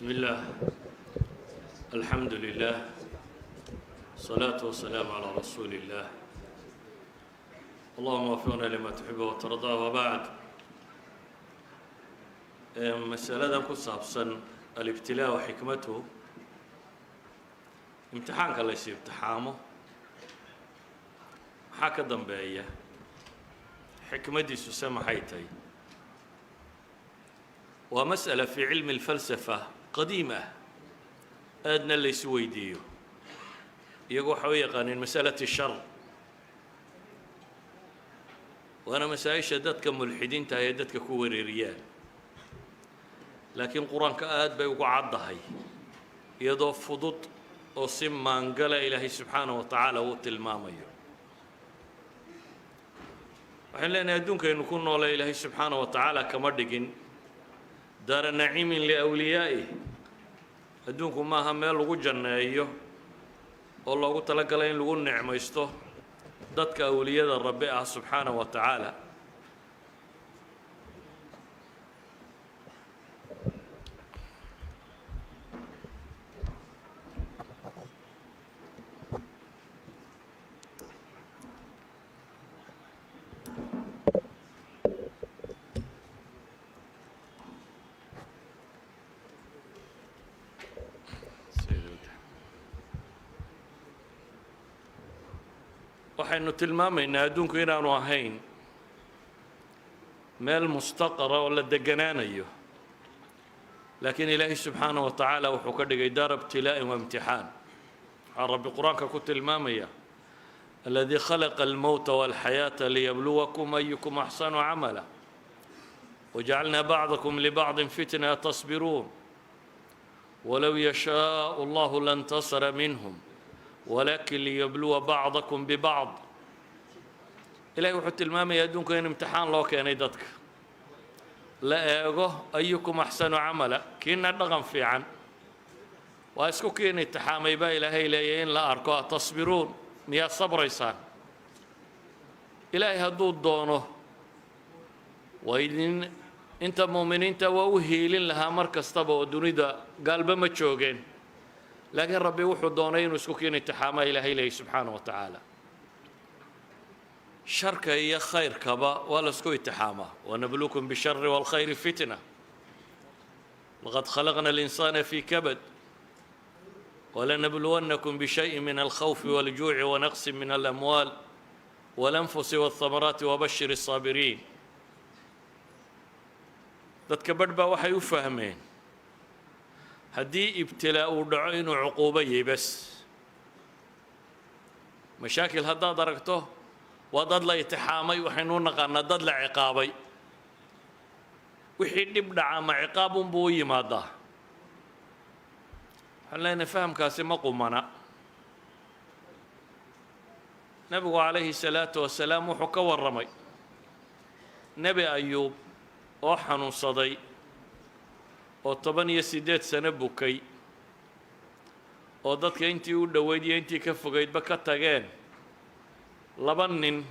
بسم الله الحمد لله الصلاة والسلام على رسول الله اللهم وفقنا لما تحب وترضى وبعد مسألة كصابسا الابتلاء وحكمته امتحان كلا يصير امتحانه حكى ضمبية حكمتي سسمى حيتي ومسألة في علم الفلسفة قديمة أدنى اللي سويديو يقول حويقا إن مسألة الشر وأنا مسائل شدتك ملحدين تهيدتك كوري ريال لكن قرآن كآد بيقول عضهي يضاف فضط وصم من قال إلهي سبحانه وتعالى وتلماميه وحين لنا يدونك أن نكون على إلهي سبحانه وتعالى كمردقين دار نعيم لأوليائه أدونكم ما هم لغو جنايه والله قلت لك لين لغو نعميسته ضدك أولياء الرب سبحانه وتعالى waxaynu tilmaamaynaa adduunku inaanu ahayn meel mustaqara oo la deganaanayo laakiin ilaahay subxaanahu wa tacaala wuxuu ka dhigay daar ibtilaa'in wa imtixaan waxaa rabbi qur-aanka ku tilmaamaya alladii khalaqa almowta walxayaata liyabluwakum ayukum axsanu camala wajacalnaa bacdakum libacdin fitna tasbiruun walow yashaau allahu lantasara minhum ولكن ليبلو بعضكم ببعض إلهي وحط المامي يدونك إن امتحان لو كان يدتك لا أيكم أحسن عملا كنا نغم في عن وأسكو كين التحامي با إلهي ليين لا أركوا تصبرون يا صبر يسان إلهي هدود دونه وإذن أنت مؤمنين توهيلين لها مركز طبع ودنيدا قلب ما تشوقين لكن ربي وحو دونين وسكوكين اتحاما إلهي إليه سبحانه وتعالى شركة هي خير كبا ولا سكو اتحاما ونبلوكم بالشر والخير فتنة لقد خلقنا الإنسان في كبد ولنبلونكم بشيء من الخوف والجوع ونقص من الأموال والأنفس والثمرات وبشر الصابرين تتكبر وحي يفهمين هدي ابتلاء ودعين وعقوبية بس مشاكل هذا درجته وضد لا يتحامي وحنون قرنا ضد لا عقابي وحين نبدع مع عقاب بوي ماذا هلا نفهم كاسم قمنا نبي عليه الصلاة والسلام وحكى والرمي نبي أيوب وحنون صدي oo 18 sano bukay oo dadka intii u dhaweeyay intii ka fogeydba ka tageen laba nin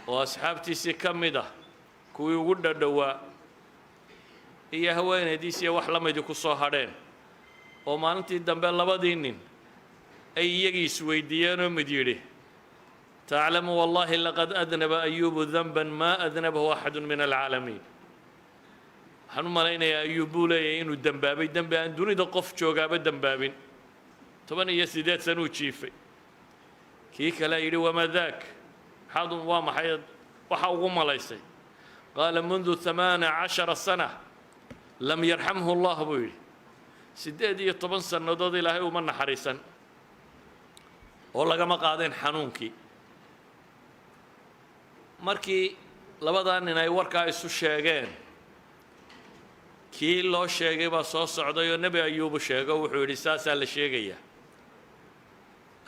oo asxaabtiisii ka mid ah kuwii ugu dhadhawaa iyo haweenaydiisii wax la mid ku soo hadheen oo maalintii dambe labadii nin ay iyagii isweydiiyeen oo mid yidhi تعلم والله لقد أذنب أيوب ذنبا ما أذنبه أحد من العالمين waxaan u malaynayaa ayuu buu leeyahay inuu dembaabay dembi aan dunida qof joogaaba dembaabin 18 sanuu jiifay kii kale yidhi wamaa daak maxaad waa maxay waxa ugu malaysay qaala mundu 18 sana lam yarxamhu allah buu yidhi 18 sannadood ilaahay uma naxariisan oo lagama qaadeen xanuunkii markii labadaa nin ay warkaa isu sheegeen kii loo sheegay baa soo socday oo nebi ayuubu sheego wuxuu yidhi saasaa la sheegayaa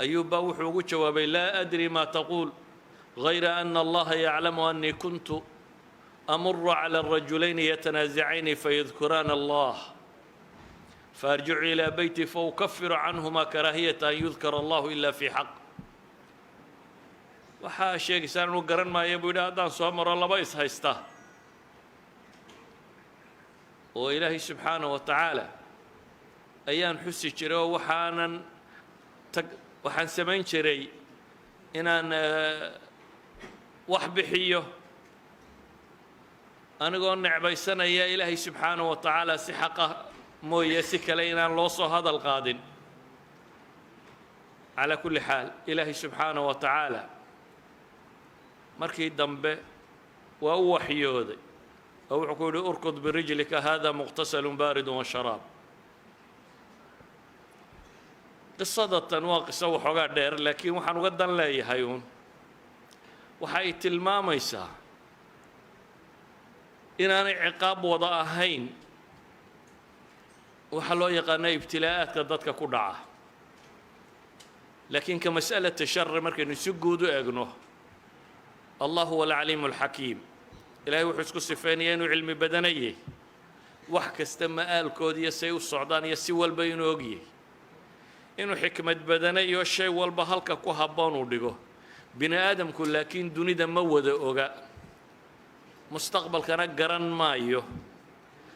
ayuub baa wuxuu ugu jawaabay laa adri maa taquul غayra ana allaha yaclamu annii kuntu amuru cala الrajulayni yatanaazacayni fayadkuraana allah faarjicu ilaa beyti faukafiru canhuma karaahiyata an yudkara allahu ila fi xaq waxaa sheegaysaan inuu garan maayo buu yidhi haddaan soo maro laba is haysta oo ilaahay subxaanaه wa tacaala ayaan xusi jiray oo waxaan samayn jiray inaan wax bixiyo anigoo necbaysanaya ilaahay subxaanaه wa tacaala si xaqa mooye si kale inaan loo soo hadal qaadin calaa kulli xaal ilaahay subxaanaه wa tacaala markii dambe waa u waxyooday oo wuxuu ku yidhi urkud birijlika hada muqtasalu baaridu washaraab qisadatan waa qiso waxoogaa dheer laakiin waxaan uga dan leeyahay uun waxa ay tilmaamaysaa inaanay ciqaab wada ahayn waxa loo yaqaana ibtilaa'aadka dadka ku dhaca laakiin ka mas'alata shari markaynu si guud u egno allah huwa alcaliimu alxakiim ilaahay wuxuu isku sifeynaya inuu cilmi badanayay wax kasta ma'aalkooda iyo say u socdaan iyo si walba inuu ogyahay inuu xikmad badanayo shay walba halka ku habboon uu dhigo bini aadamku laakiin dunida ma wada oga mustaqbalkana garan maayo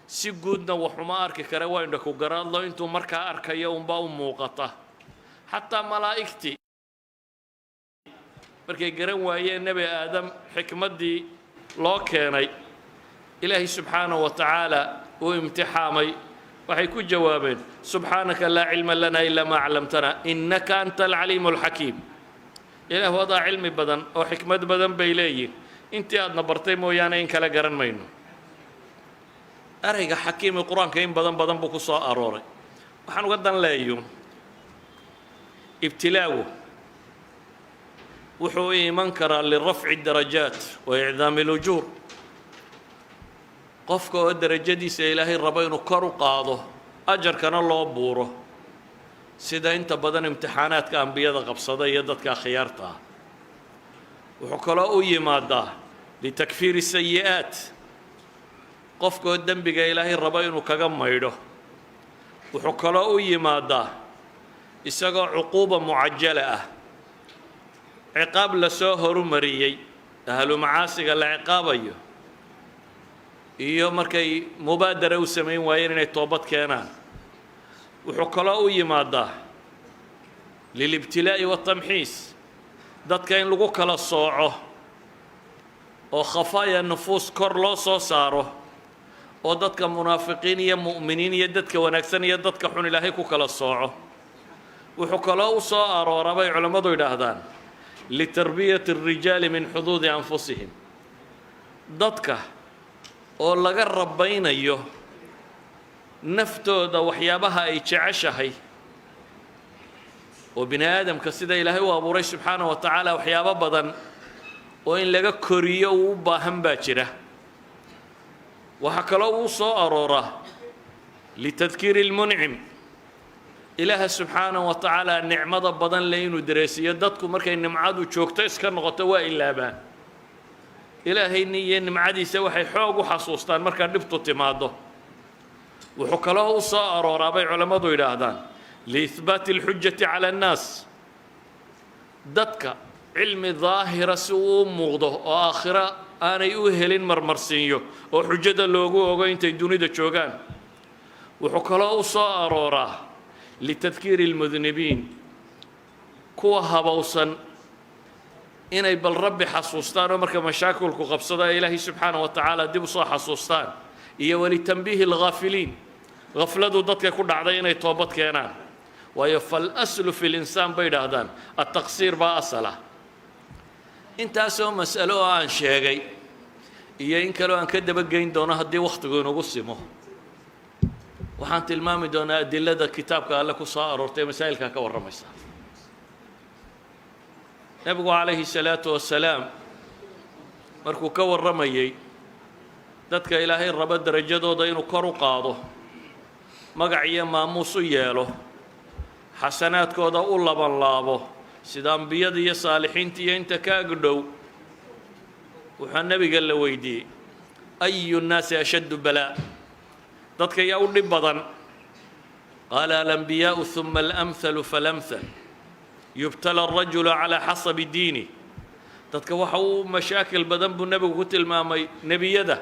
si guudna waxuma arki kara waa indha ku garaadlo intuu markaa arkayo unbaa u muuqata xataa malaa'igtii markay garan waayeen nebi aadam xikmaddii loo keenay ilaahay subxaanaه wa tacaala uu imtixaamay waxay ku jawaabeen subxaanaka laa cilma lana ilaa maa callamtana innaka anta alcaliimu alxakiim ilaah wadaa cilmi badan oo xikmad badan bay leeyihin intii aadna bartay mooyaane in kale garan mayno erayga xakiimi qur-aanka in badan buu ku soo arooray waxaan uga dan leeyo ibtilaagu wuxuu iman karaa lirafci darajaat wa icdaami اlujuur qofka oo darajadiisa ilaahay rabo inuu kor u qaado ajarkana loo buuro sida inta badan imtixaanaadka ambiyada qabsada iyo dadka khiyaarta ah wuxuu kaloo u yimaadaa litakfiiri sayi'aat qofka oo dembiga ilaahay rabo inuu kaga maydho wuxuu kaloo u yimaadaa isagoo cuquuba mucajala ah ciqaab la soo horumariyey ahlu macaasiga la ciqaabayo iyo markay mubaadara u samayn waayeen inay toobad keenaan wuxuu kaloo u yimaadaa lilibtilaa'i watamxiis dadka in lagu kala sooco oo khafaaya nufuus kor loo soo saaro oo dadka munaafiqiin iyo mu'miniin iyo dadka wanaagsan iyo dadka xun ilaahay ku kala sooco wuxuu kaloo u soo arooraa bay culammadu yidhaahdaan litarbiyati الrijaali min xuduudi anfusihim dadka oo laga rabaynayo naftooda waxyaabaha ay jeceshahay oo bini aadamka sida ilaahay u abuuray subxaanaه wa tacaala waxyaabo badan oo in laga koriyo uu u baahan baa jira waxaa kaloo uu soo arooraa litadkiiri اlmuncim ilaaha subxaanaه wa tacaala nicmada badan le inuu dareesiyo dadku markay nimcadu joogto iska noqoto waa ilaabaan ilaahayni iyo nimcadiisa waxay xoog u xasuustaan markaa dhibtu timaado wuxuu kaloo u soo arooraa bay culammadu yidhaahdaan liihbaati اlxujati cala اnnaas dadka cilmi daahira si uu u muuqdo oo aakhiro aanay u helin marmarsiinyo oo xujada loogu ogo intay dunida joogaan wuxuu kaloo u soo arooraa litadkiiri اlmudnibiin kuwa habowsan inay bal rabbi xasuustaan oo marka mashaakilku qabsado ee ilaahay subxaanaه wa tacaala dib u soo xasuustaan iyo walitanbiihi اlghaafiliin gafladu dadka ku dhacday inay toobad keenaan waayo falaslu fi linsaan bay idhaahdaan ataqsiir baa asala intaasoo mas'alo oo aan sheegay iyo in kaleo aan ka dabageyn doono haddii wakhtigu inugu simo waxaan tilmaami doonaa adilada kitaabka alle ku soo aroortay masaa'ilkaa ka warramaysa nebigu calayhi الsalaatu wasalaam markuu ka warramayey dadka ilaahay rabo darajadooda inuu kor u qaado magac iyo maamuus u yeelo xasanaadkooda u labanlaabo sida ambiyada iyo saalixiinta iyo inta ka agdhow wuxuu nebiga la weydiiyey ayu nnaasi ashaddu balaa dadka yaa u dhib badan qaala alambiyaau ثuma alamhalu falamhal yubtala الrajulu calىa xasabi diini dadka waxa uu mashaakil badan buu nebigu ku tilmaamay nebiyada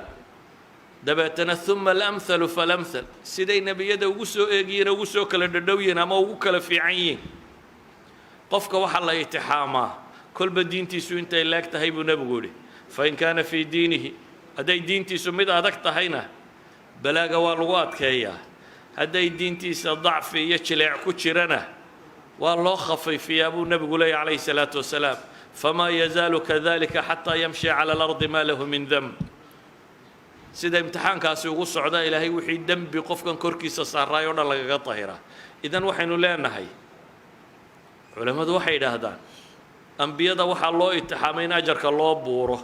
dabeetana uma alamhalu falamhal siday nebiyada ugu soo eegiyiin ugu soo kala dhadhowyiin ama ugu kala fiican yihiin qofka waxaa la itixaamaa kolba diintiisu intay leeg tahay buu nebigu yidhi fain kaana fii diinihi hadday diintiisu mid adag tahayna balaaga waa lagu adkeeyaa hadday diintiisa dacfi iyo jileec ku jirana waa loo khafayfiyaa buu nebigu leeyahy calayhi salaatu wasalaam famaa yazaalu kadalika xataa yamshi cala alardi maa lahu min demb sida imtixaankaasi ugu socda ilaahay wixii dembi qofkan korkiisa saaraay oo dhan lagaga dahiraa idan waxaynu leenahay culammadu waxay yidhaahdaan ambiyada waxaa loo itixaamay in ajarka loo buuro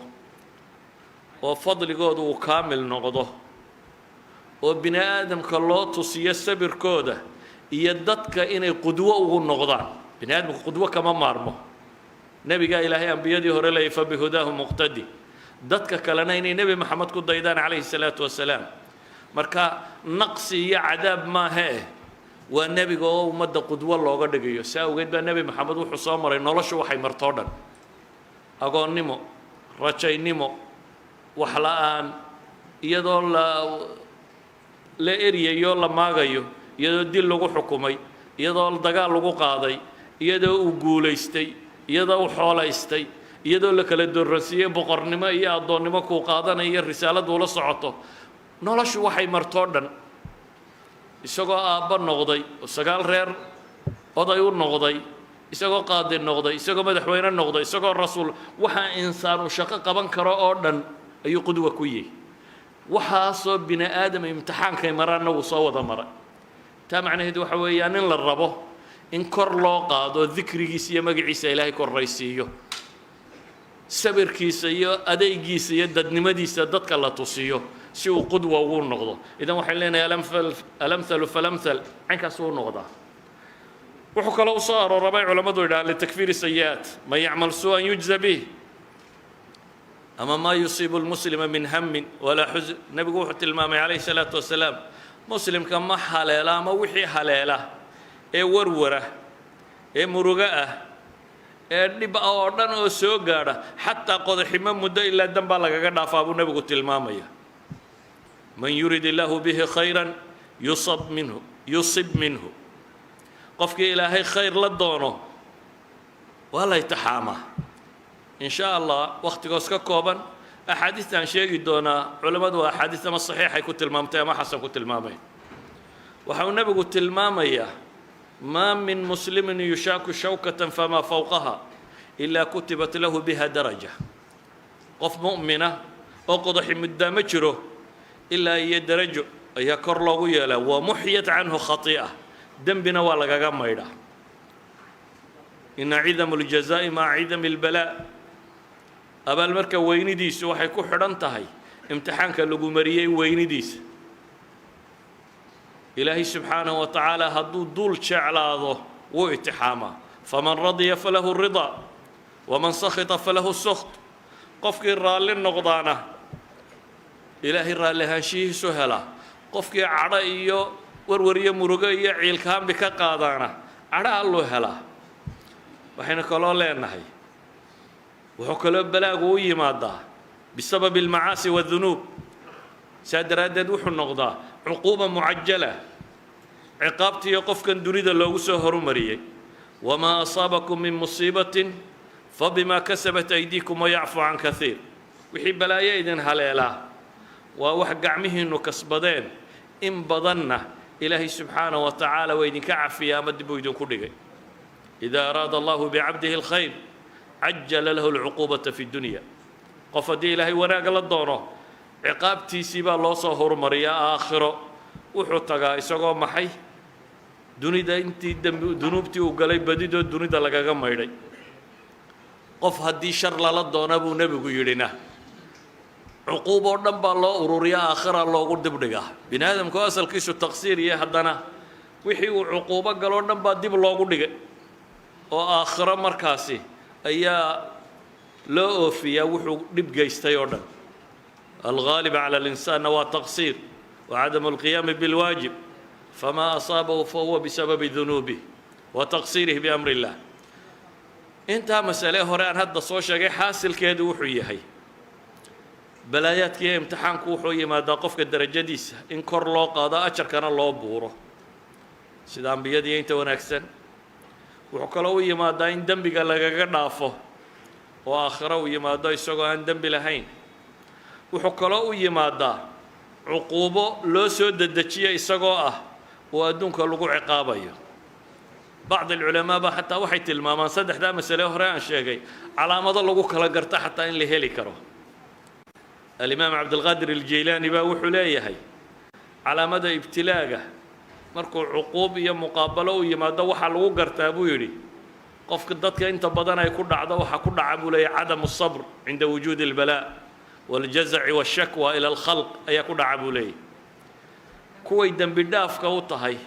oo fadligooda uu kaamil noqdo oo bini aadamka loo tusiyo sabirkooda iyo dadka inay qudwo ugu noqdaan bini aadamka qudwo kama maarmo nebigaa ilaahay ambiyadii hore leeyay fabihudaahu muqtadi dadka kalena inay nebi maxamed ku daydaan calayhi salaatu wasalaam marka naqsi iyo cadaab maahee waa nebiga oo ummadda qudwo looga dhigayo si awgeed baa nebi maxamed wuxuu soo maray noloshu waxay martoo dhan agoonnimo rajaynimo wax la-aan iyadoo la eryayo la maagayo iyadoo dil lagu xukumay iyadoo dagaal lagu qaaday iyadoo uu guulaystay iyadoo uu xoolaystay iyadoo la kala doorransiiyey boqornimo iyo addoonnimo kuu qaadanayo risaaladu ula socoto noloshu waxay martoo dhan isagoo aabba noqday oo 9 reer oday u noqday isagoo qaadi noqday isagoo madaxweyne noqday isagoo rasuul waxaa insaan uu shaqo qaban karo oo dhan ayuu qudwa ku yihi waxaasoo bini aadam imtixaankay maraanna wuu soo wada maray taa macnaheedu waxa weeyaan in la rabo in kor loo qaado dikrigiisa iyo magaciisa ilaahay korraysiiyo sabirkiisa iyo adaygiisa iyo dadnimadiisa dadka la tusiyo si uu qudwa ugu noqdo idan waxaan leenahay alamhalu falamhal caynkaas uu noqdaa wuxuu kaloo soo aroorabay culammadu yidhaha litakfiiri sayi'aat man yacmal suu'an yujza bih ama maa yusiibu lmuslima min hammin walaa xusn nebigu wuxuu tilmaamay calayhi salaatu wasalaam muslimka ma haleela ama wixii haleela ee warwara ee murugo ah ee dhib ah oo dhan oo soo gaadha xataa qodaximo muddo ilaa danbaa lagaga dhaafaa buu nebigu tilmaamaya man yurid illaahu bihi khayran yusib minhu qofkii ilaahay khayr la doono waa la itixaamaa in sha allah wakhtigoos ka kooban axaadiistaan sheegi doonaa culammadu waa axaadiis ama saxiixay ku tilmaamtay ama xasan ku tilmaamay waxa uu nebigu tilmaamayaa maa min muslimin yushaaku shawkatan famaa fawqaha ilaa kutibat lahu biha daraja qof mu'mina oo qodaxi muddaa ma jiro ilaa iyo darajo ayaa kor loogu yeelaa wa muxyat canhu khati'a dembina waa lagaga maydhaa ina cidamu ljazaa'i maca cidami lbalaa abaalmarka weynidiisu waxay ku xidhan tahay imtixaanka lagu mariyey weynidiisa ilaahay subxaanahu wa tacaala hadduu duul jeclaado wuu itixaamaa faman radiya falahu ridaa waman sakhita falahu sukht qofkii raalli noqdaana ilaahay raalli ahaanshihiisu helaa qofkii cadho iyo warwariyo murugo iyo ciilkaambi ka qaadaana cadho alluu helaa waxaynu kaloo leenahay wuxuu kaloo balaagu u yimaadaa bisababi almacaasi wadunuub saa daraaddeed wuxuu noqdaa cuquuba mucajala ciqaabtiiyo qofkan dunida loogu soo horumariyey wamaa asaabakum min musiibatin fabimaa kasabat aydiikum wayacfu can kaiir wixii balaayo idin haleelaa waa wax gacmihiinnu kasbadeen in badanna ilaahay subxaanahu wa tacaala waa idinka cafiya ama dib uu idinku dhigay idaa araada allahu bicabdihi alkhayr cajala lahu alcuquubata fi dunya qof haddii ilaahay wanaag la doono ciqaabtiisii baa loo soo horumariyaa aakhiro wuxuu tagaa isagoo maxay dunida intii dunuubtii uu galay badidoo dunida lagaga maydhay qof haddii shar lala doona buu nebigu yidhina cuquub oo dhan baa loo ururiyaa aakhira loogu dibdhigaa bini aadamku asalkiisu taqsiir iyo haddana wixii uu cuquubo galoo dhan baa dib loogu dhigay oo aakhiro markaasi ayaa loo oofiyaa wuxuu dhib geystay oo dhan alghaalib cala alinsaanna waa taqsiir wacadamu alqiyaami bilwaajib famaa asaabahu fahuwa bisababi dunuubih wa taqsiirih biamri illah intaa masale hore aan hadda soo sheegay xaasilkeedu wuxuu yahay balaayaadka iyo imtixaanku wuxuu yimaadaa qofka darajadiisa in kor loo qaado ajarkana loo buuro sida ambiyadiiyo inta wanaagsan wuxuu kaloo u yimaadaa in dembiga lagaga dhaafo oo aakhiro u yimaado isagoo aan dembi lahayn wuxuu kaloo u yimaadaa cuquubo loo soo dedejiyo isagoo ah oo adduunka lagu ciqaabayo bacd alculamaa baa xataa waxay tilmaamaan saddexdaa masale hore aan sheegay calaamado lagu kala garto xataa in la heli karo alimaam cabdilqaadir aljaylaani baa wuxuu leeyahay calaamada ibtilaaga markuu cuquub iyo muqaabalo u yimaado waxaa lagu gartaa buu yidhi qofka dadka inta badan ay ku dhacdo waxaa ku dhaca buu leeyahay cadamu sabr cinda wujuudi albalaa waljazaci washakwa ila alkhalq ayaa ku dhaca buu leeyahay kuway dembi dhaafka u tahay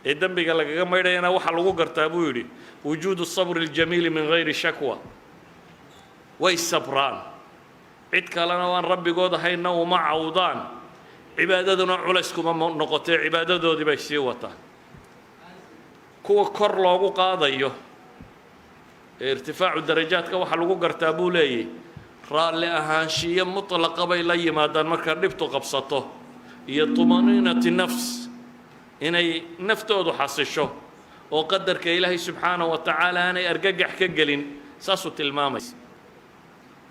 ee dembiga lagaga maydhayana waxaa lagu gartaa buu yidhi wujuudu sabri aljamiili min gayri shakwa way sabraan cid kalena waan rabbigood ahayna uma cawdaan cibaadaduna culays kuma noqotee cibaadadoodii bay sii wataan kuwa kor loogu qaadayo ee irtifaacu darajaadka waxaa lagu gartaa buu leeyahy raalli ahaanshiyo mutlaqa bay la yimaadaan markaa dhibtu qabsato iyo tumaniinati nafs inay naftoodu xasisho oo qadarka ilaahay subxaanahu wa tacaala aanay argagax ka gelin saasuu tilmaamaysa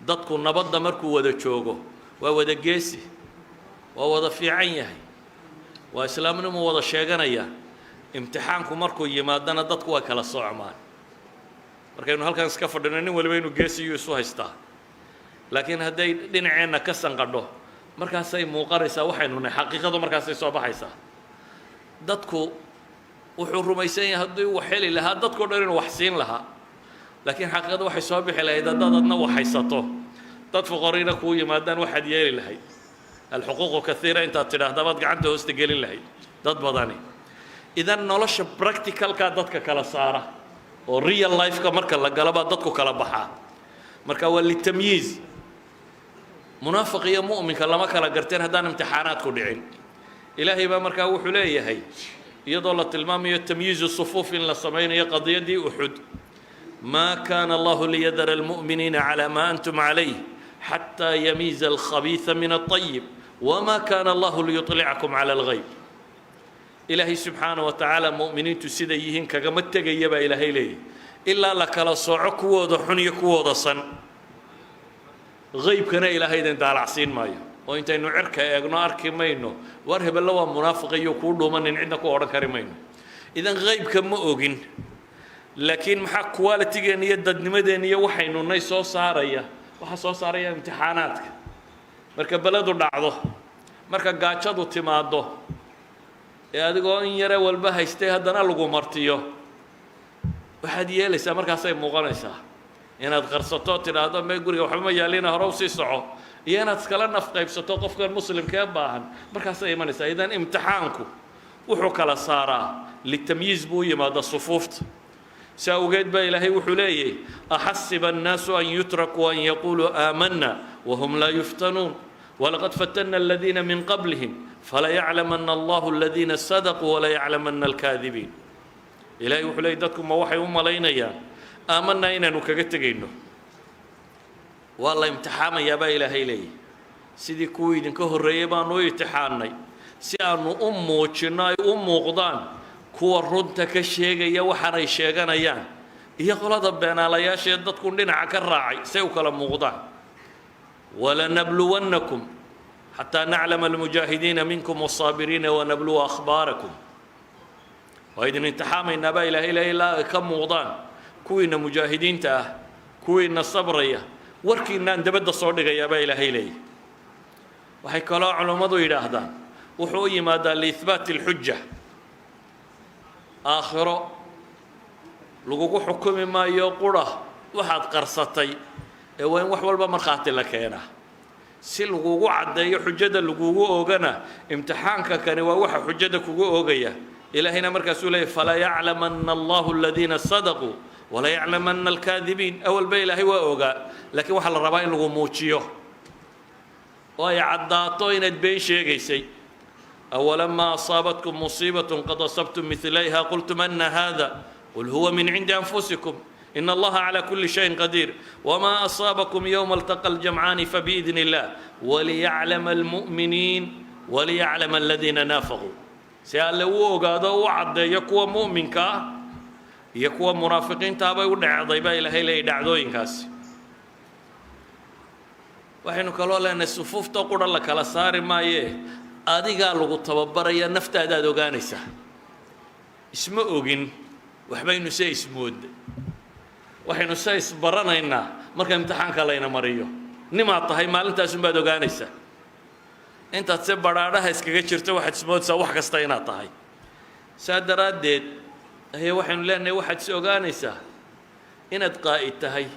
dadku nabadda markuu wada joogo waa wada geesi waa wada fiican yahay waa islaamnimuu wada sheeganaya imtixaanku markuu yimaadana dadku way kala socmaan markaynu halkan iska fadhino nin waliba inuu geesiyu isu haystaa laakiin hadday dhinaceenna ka sanqadho markaasay muuqanaysaa waxaynu nahay xaqiiqadu markaasay soo baxaysaa dadku wuxuu rumaysan yahay haddii wax heli lahaa dadkao dhan inuu wax siin lahaa laakiin xaqiiqadu waxay soo bixi lahayd haddaad adna wax haysato dad fuqariina kuu yimaadaan waxaad yeeli lahayd alxuquuqu kaiira intaad tidhaahda baad gacanta hoosta gelin lahayd dad badani idan nolosha practicalkaa dadka kala saara oo real lifeka marka la galo baa dadku kala baxaa marka waa litamyiiz munaafiq iyo mu'minka lama kala garteen haddaan imtixaanaadku dhicin ilaahay baa markaa wuxuu leeyahay iyadoo la tilmaamayo tamyiizu sufuuf in la samaynayo qadiyadii uxud ما كان الله ليذر المؤمنين على ما أنتم عليه حتى يميز الخبيث من الطيب وما كان الله ليطلعكم على الغيب إلهي سبحانه وتعالى مؤمنين تسيديهن كما تجيب إلهي ليه إلا لك لصعك وضحنيك وضصن غيب كان إلهي دين على عصين مايو وإنت إنه عرك يجنا عرك ماينو وارهب الله منافق يقول من عندك وعرك كريمينو إذا غيب كم أوجن laakiin maxaa quality-geena iyo dadnimadeena iyo waxaynu nay soo saaraya waxa soo saaraya imtixaanaadka marka baladu dhacdo marka gaajadu timaado ee adigoo in yare walba haystay haddana lagu martiyo waxaad yeelaysaa markaasay muuqanaysaa inaad qarsato tidhaahdo mee guriga waxba ma yaalina hore u sii soco iyo inaad iskala naf qaybsato qofkan muslimkee baahan markaasay imanaysaa idan imtixaanku wuxuu kala saaraa litamyiiz buu yimaada sufuufta سأوجد بقى إلهي وحليه أحسب الناس أن يتركوا أن يقولوا آمنا وهم لا يفتنون ولقد فتنا الذين من قبلهم فلا يعلمن الله الذين صدقوا ولا يعلمن الكاذبين إلهي وحليه دتكم وحي لينا يا آمنا إن نكجت جينه والله امتحان يا بقى إلهي لي سيدي كويد كهر ريبان ويتحاني سأنو أمو تشناي أمو غضان kuwa runta ka sheegaya waxaanay sheeganayaan iyo qolada beenaalayaasha dadku dhinaca ka raacay say u kala muuqdaan walanabluwannakum xataa naclama almujaahidiina minkum wasaabiriina wanabluwa akhbaarakum waa idin imtixaamaynaa baa ilaahay ilaa ka muuqdaan kuwiina mujaahidiinta ah kuwiina sabraya warkiinaan dabadda soo dhigayaa baa ilaahay leeyahy waxay kaloo culummadu yidhaahdaan wuxuu u yimaadaa liihbaati alxuja aakhiro lagugu xukumi maayo qura waxaad qarsatay ee waa in wax walba markhaati la keenaa si lagugu caddeeyo xujada lagugu oogana imtixaanka kani waa waxa xujada kugu oogaya ilaahayna markaasuu leeyahy falaa yaclamanna allahu aladiina sadaquu wala yaclamanna alkaadibiin awalba ilaahay waa ogaa laakiin waxaa la rabaa in lagu muujiyo oo ay caddaato inaad been sheegaysay أولما أصابتكم مصيبة قد أصبتم مثليها قلتم أن هذا قل هو من عند أنفسكم إن الله على كل شيء قدير وما أصابكم يوم التقى الجمعان فبإذن الله وليعلم المؤمنين وليعلم الذين نافقوا سأل وقاد وعد يكوى مؤمنك يكوى منافقين تابا ودع ضيبا إلى هيلي دعدوين كاس waxaynu kaloo leenahay sufuufta qura la kala saari maaye adigaa lagu tababaraya naftaadaad ogaanaysaa isma ogin waxbaynu se ismoodday waxaynu se isbaranaynaa marka imtixaanka layna mariyo nimaad tahay maalintaasunbaad ogaanaysaa intaad se badhaadhaha iskaga jirto waxaad ismoodaysaa wax kasta inaad tahay saa daraaddeed ayay waxaynu leenahay waxaad is ogaanaysaa inaad qaa'id tahay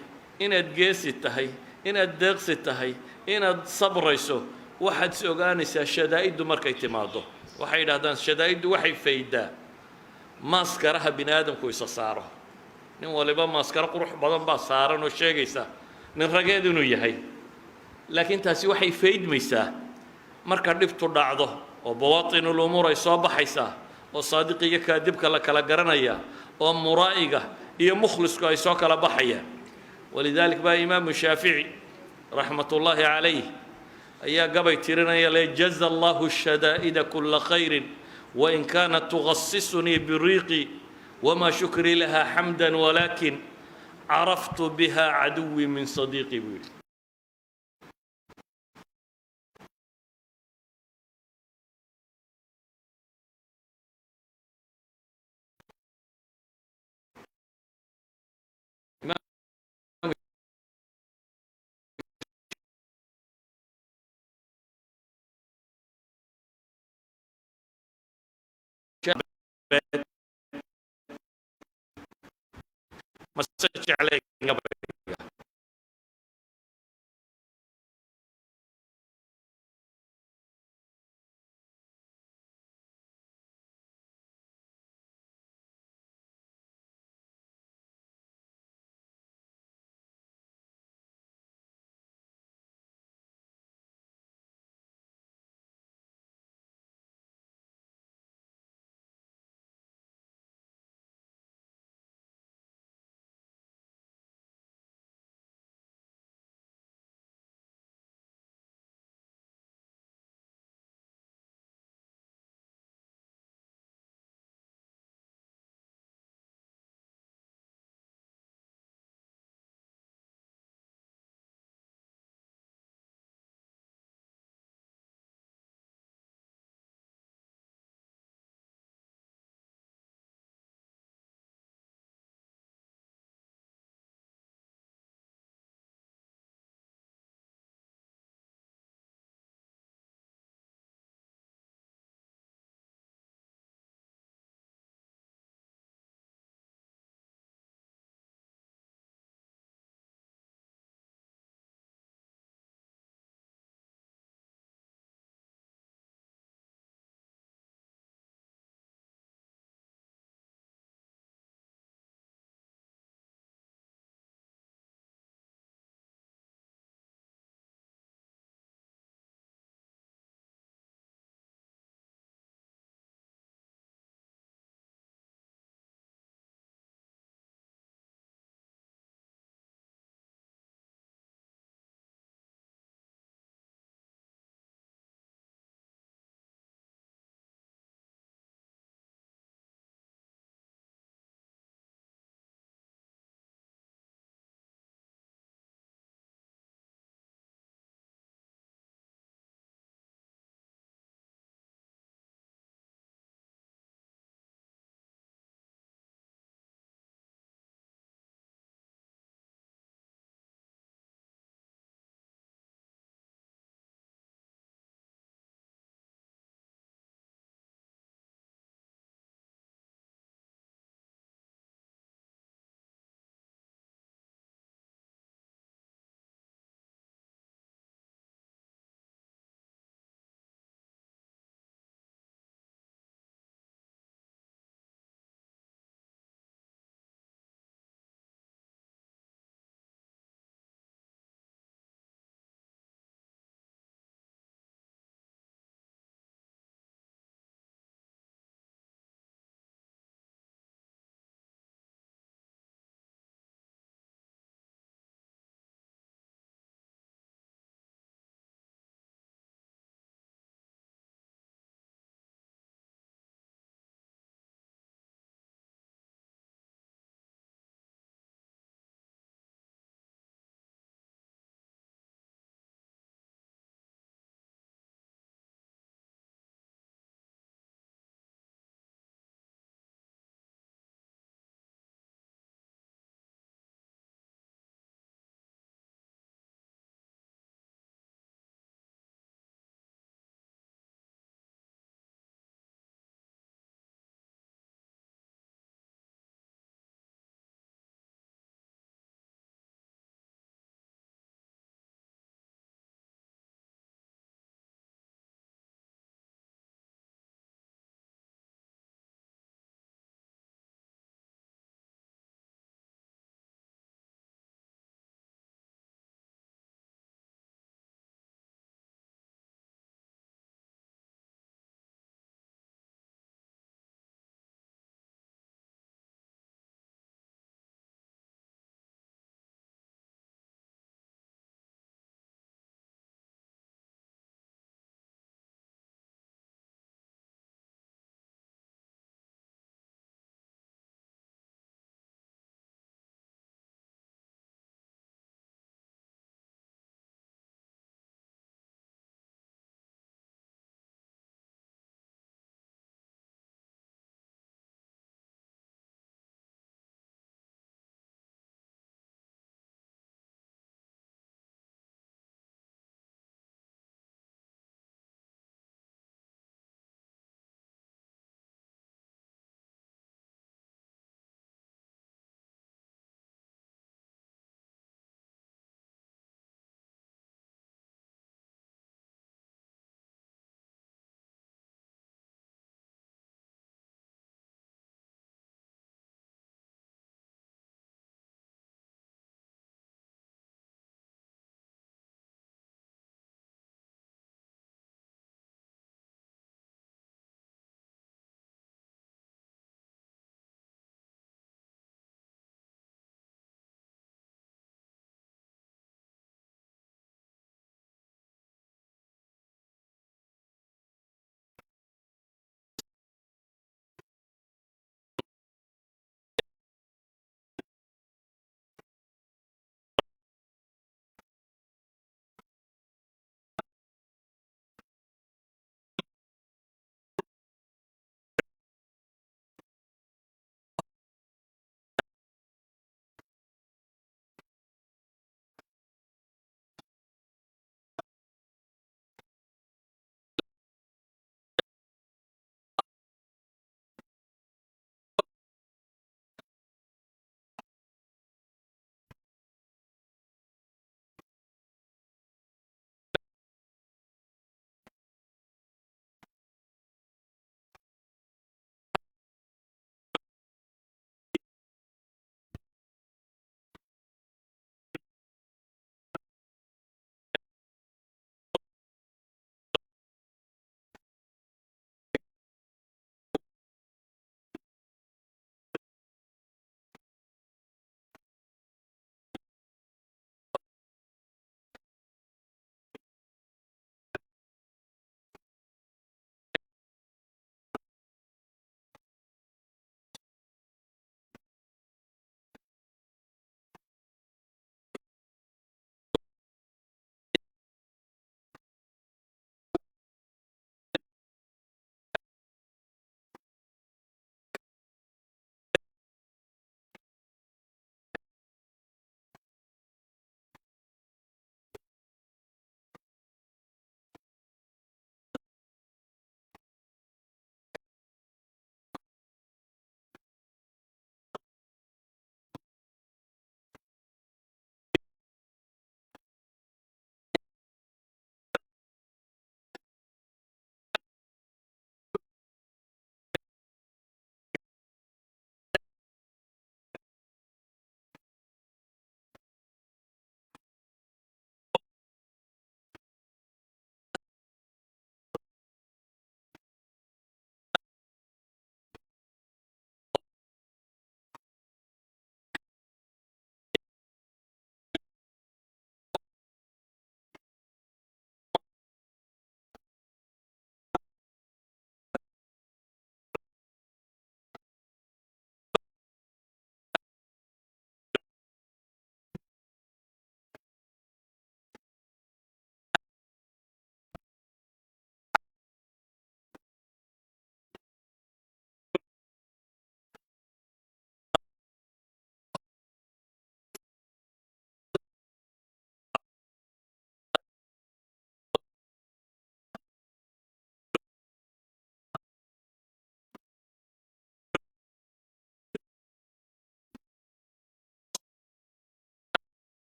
inaad geesi tahay inaad deeqsi tahay inaad sabrayso waxaad is ogaanaysaa shadaa'iddu markay timaado waxay yidhaahdaan shadaa'iddu waxay faydaa maaskaraha bini aadamku isa saaro nin waliba maaskaro qurux badan baa saaran oo sheegaysa nin rageed inuu yahay laakiin taasi waxay faydmaysaa marka dhibtu dhacdo oo bawaatinul umuur ay soo baxaysaa oo saadiq iyo kaadibka la kala garanaya oo muraa'iga iyo mukhlisku ay soo kala baxayaan ولذلك بقى إمام الشافعي رحمة الله عليه أيا قبي تيرنا يلي جزى الله الشدائد كل خير وإن كانت تغصصني بريقي وما شكري لها حمدا ولكن عرفت بها عدوي من صديقي ما استشعر عليك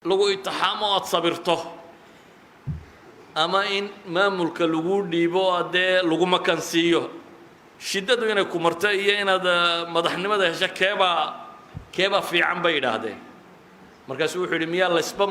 lagu itixaamo aad sabirto ama in maamulka lagu dhiibo dee lagu makan siiyo shiddadu inay ku marto iyo inaad madaxnimada hesho keebaa fiican bay yidhaahdeen markaasuu wuxuu yidhi miyaa laysba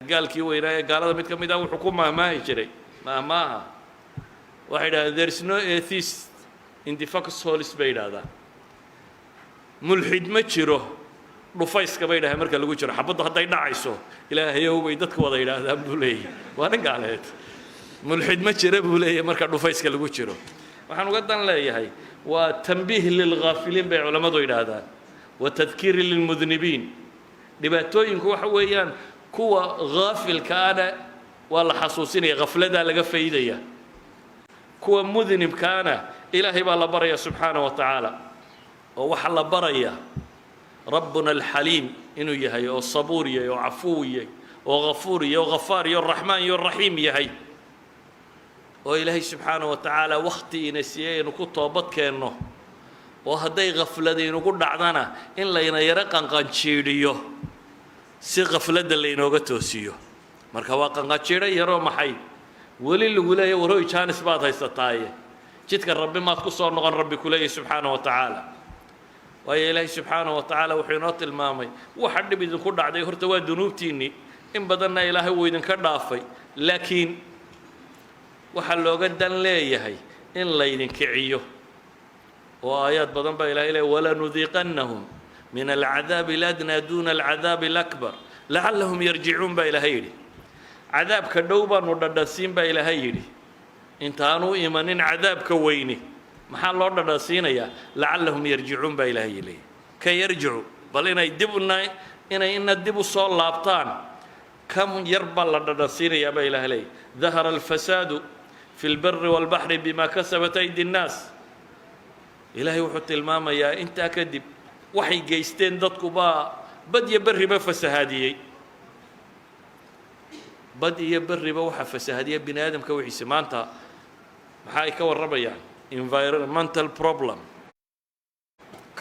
gaalkii weynaa ee gaalada mid ka mid ah wuxuu ku maahmaahi jiray maahmaaha waxay yidhahdeen there is no atheist in the foxholes bay yidhaahdaan mulxid ma jiro dhufayska bay yidhahdeen marka lagu jiro xabaddu hadday dhacayso ilaahayow bay dadku wada yidhaahdaan buu leeyahy waa nin gaaleed mulxid ma jira buu leeyahay marka dhufayska lagu jiro waxaan uga dan leeyahay waa tanbiih lilghaafiliin bay culammadu yidhaahdaan wa tadkiiri lilmudnibiin dhibaatooyinku waxa weeyaan kuwa ghaafilkaana waa la xasuusinaya ghafladaa laga faydaya kuwa mudnibkaana ilaahay baa la baraya subxaana wa tacaala oo waxaa la baraya rabbuna alxaliim inuu yahay oo sabuur yahay oo cafuw yahay oo ghafuur yahay oo ghafaar iyo raxmaan iyo raxiim yahay oo ilaahay subxaana wa tacaala wakhti ina siiyey aynu ku toobad keenno oo hadday ghaflada inugu dhacdana in layna yaro qanqanjiidhiyo si ghafladda laynooga toosiyo marka waa qanqanjiidho yaroo maxay weli lagu leeyahy warooy jaanis baad haysataaye jidka rabbi maad ku soo noqon rabbi ku leeyahy subxaana wa tacaala waayo ilaahay subxaana wa tacaala wuxuu inoo tilmaamay waxa dhib idinku dhacday horta waa dunuubtiinnii in badanna ilaahay wuu idinka dhaafay laakiin waxaa looga dan leeyahay in laydin kiciyo oo aayaad badan baa ilahay leeyahy walanudiiqannahum min alcadaabi aladnaa duuna alcadaabi alakbar lacallahum yarjicuun baa ilaahay yidhi cadaabka dhow baanu dhadhansiin baa ilaahay yidhi intaanu imanin cadaabka weyni maxaa loo dhadhansiinayaa lacallahum yarjicuun baa ilaahay leeyahy ka yarjicu bal inay ina dib u soo laabtaan kam yar baa la dhadhansiinayaa baa ilaahay leeyahy dahara alfasaadu fi lbari walbaxri bima kasabat aydi nnaas ilaahay wuxuu tilmaamayaa intaa kadib waxay geysteen dadku baa bad iyo berriba fasahaadiyey bad iyo berriba waxaa fasahaadiya bini aadamka wixiisa maanta maxaa ay ka warramayaan environmental problem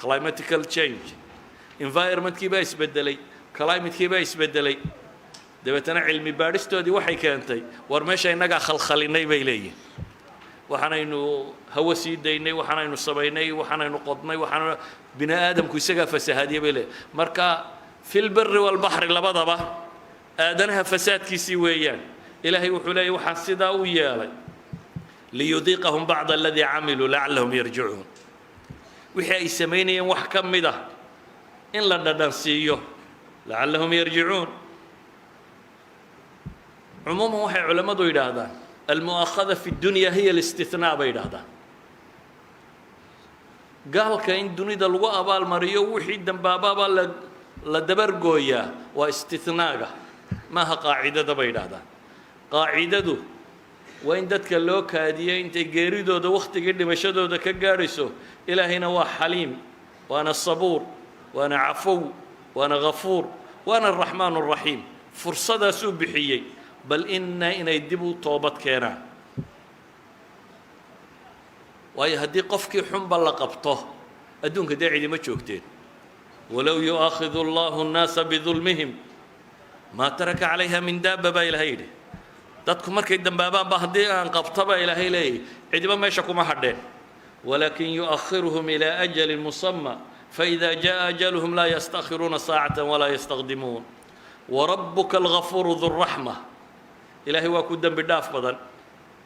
climatical change environmentkii baa isbedelay climatekii baa isbedelay dabeetana cilmi baadhistoodii waxay keentay war meesha innagaa khalkhalinay bay leeyihin waxaanaynu hawo sii daynay waxaanaynu samaynay waxaanaynu qodnay waxaan bini aadamku isagaa fasahaadiya bay leeyihin marka fi lbari walbaxri labadaba aadanaha fasaadkiisii weeyaan ilaahay wuxuu leeyahy waxaan sidaa u yeelay liyudiiqahum bacda aladii camiluu lacallahum yarjicuun wixii ay samaynayeen wax ka mid ah in la dhadhansiiyo lacallahum yarjicuun cumuuman waxay culammadu yidhaahdaan almu'akhada fi dunya hiya alistithnaa bay yidhaahdaan gaalka in dunida lagu abaalmariyo wixii dambaababaa la dabargooyaa waa istithnaaga maaha qaacidada bay yidhaahdaan qaacidadu waa in dadka loo kaadiyey intay geeridooda wakhtigii dhimashadooda ka gaadhayso ilaahayna waa xaliim waana sabuur waana cafow waana ghafuur waana araxmaan araxiim fursadaasuu bixiyey bal inay dib u toobad keenaan waayo haddii qofkii xunba la qabto adduunka dee cidima joogteen walow yu'aakhidu allahu nnaasa bidulmihim maa taraka calayha min daaba baa ilaahay yidhi dadku markay dambaabaanba haddii aan qabtaba ilaahay leeyahy cidiba meesha kuma hadheen walaakin yu'akhiruhum ilaa ajalin musama faإida jaءa ajaluhum laa yastakhiruuna saacata walaa yastaqdimuun warabuka algafuuru du raxma ilaahay waa ku dembi dhaaf badan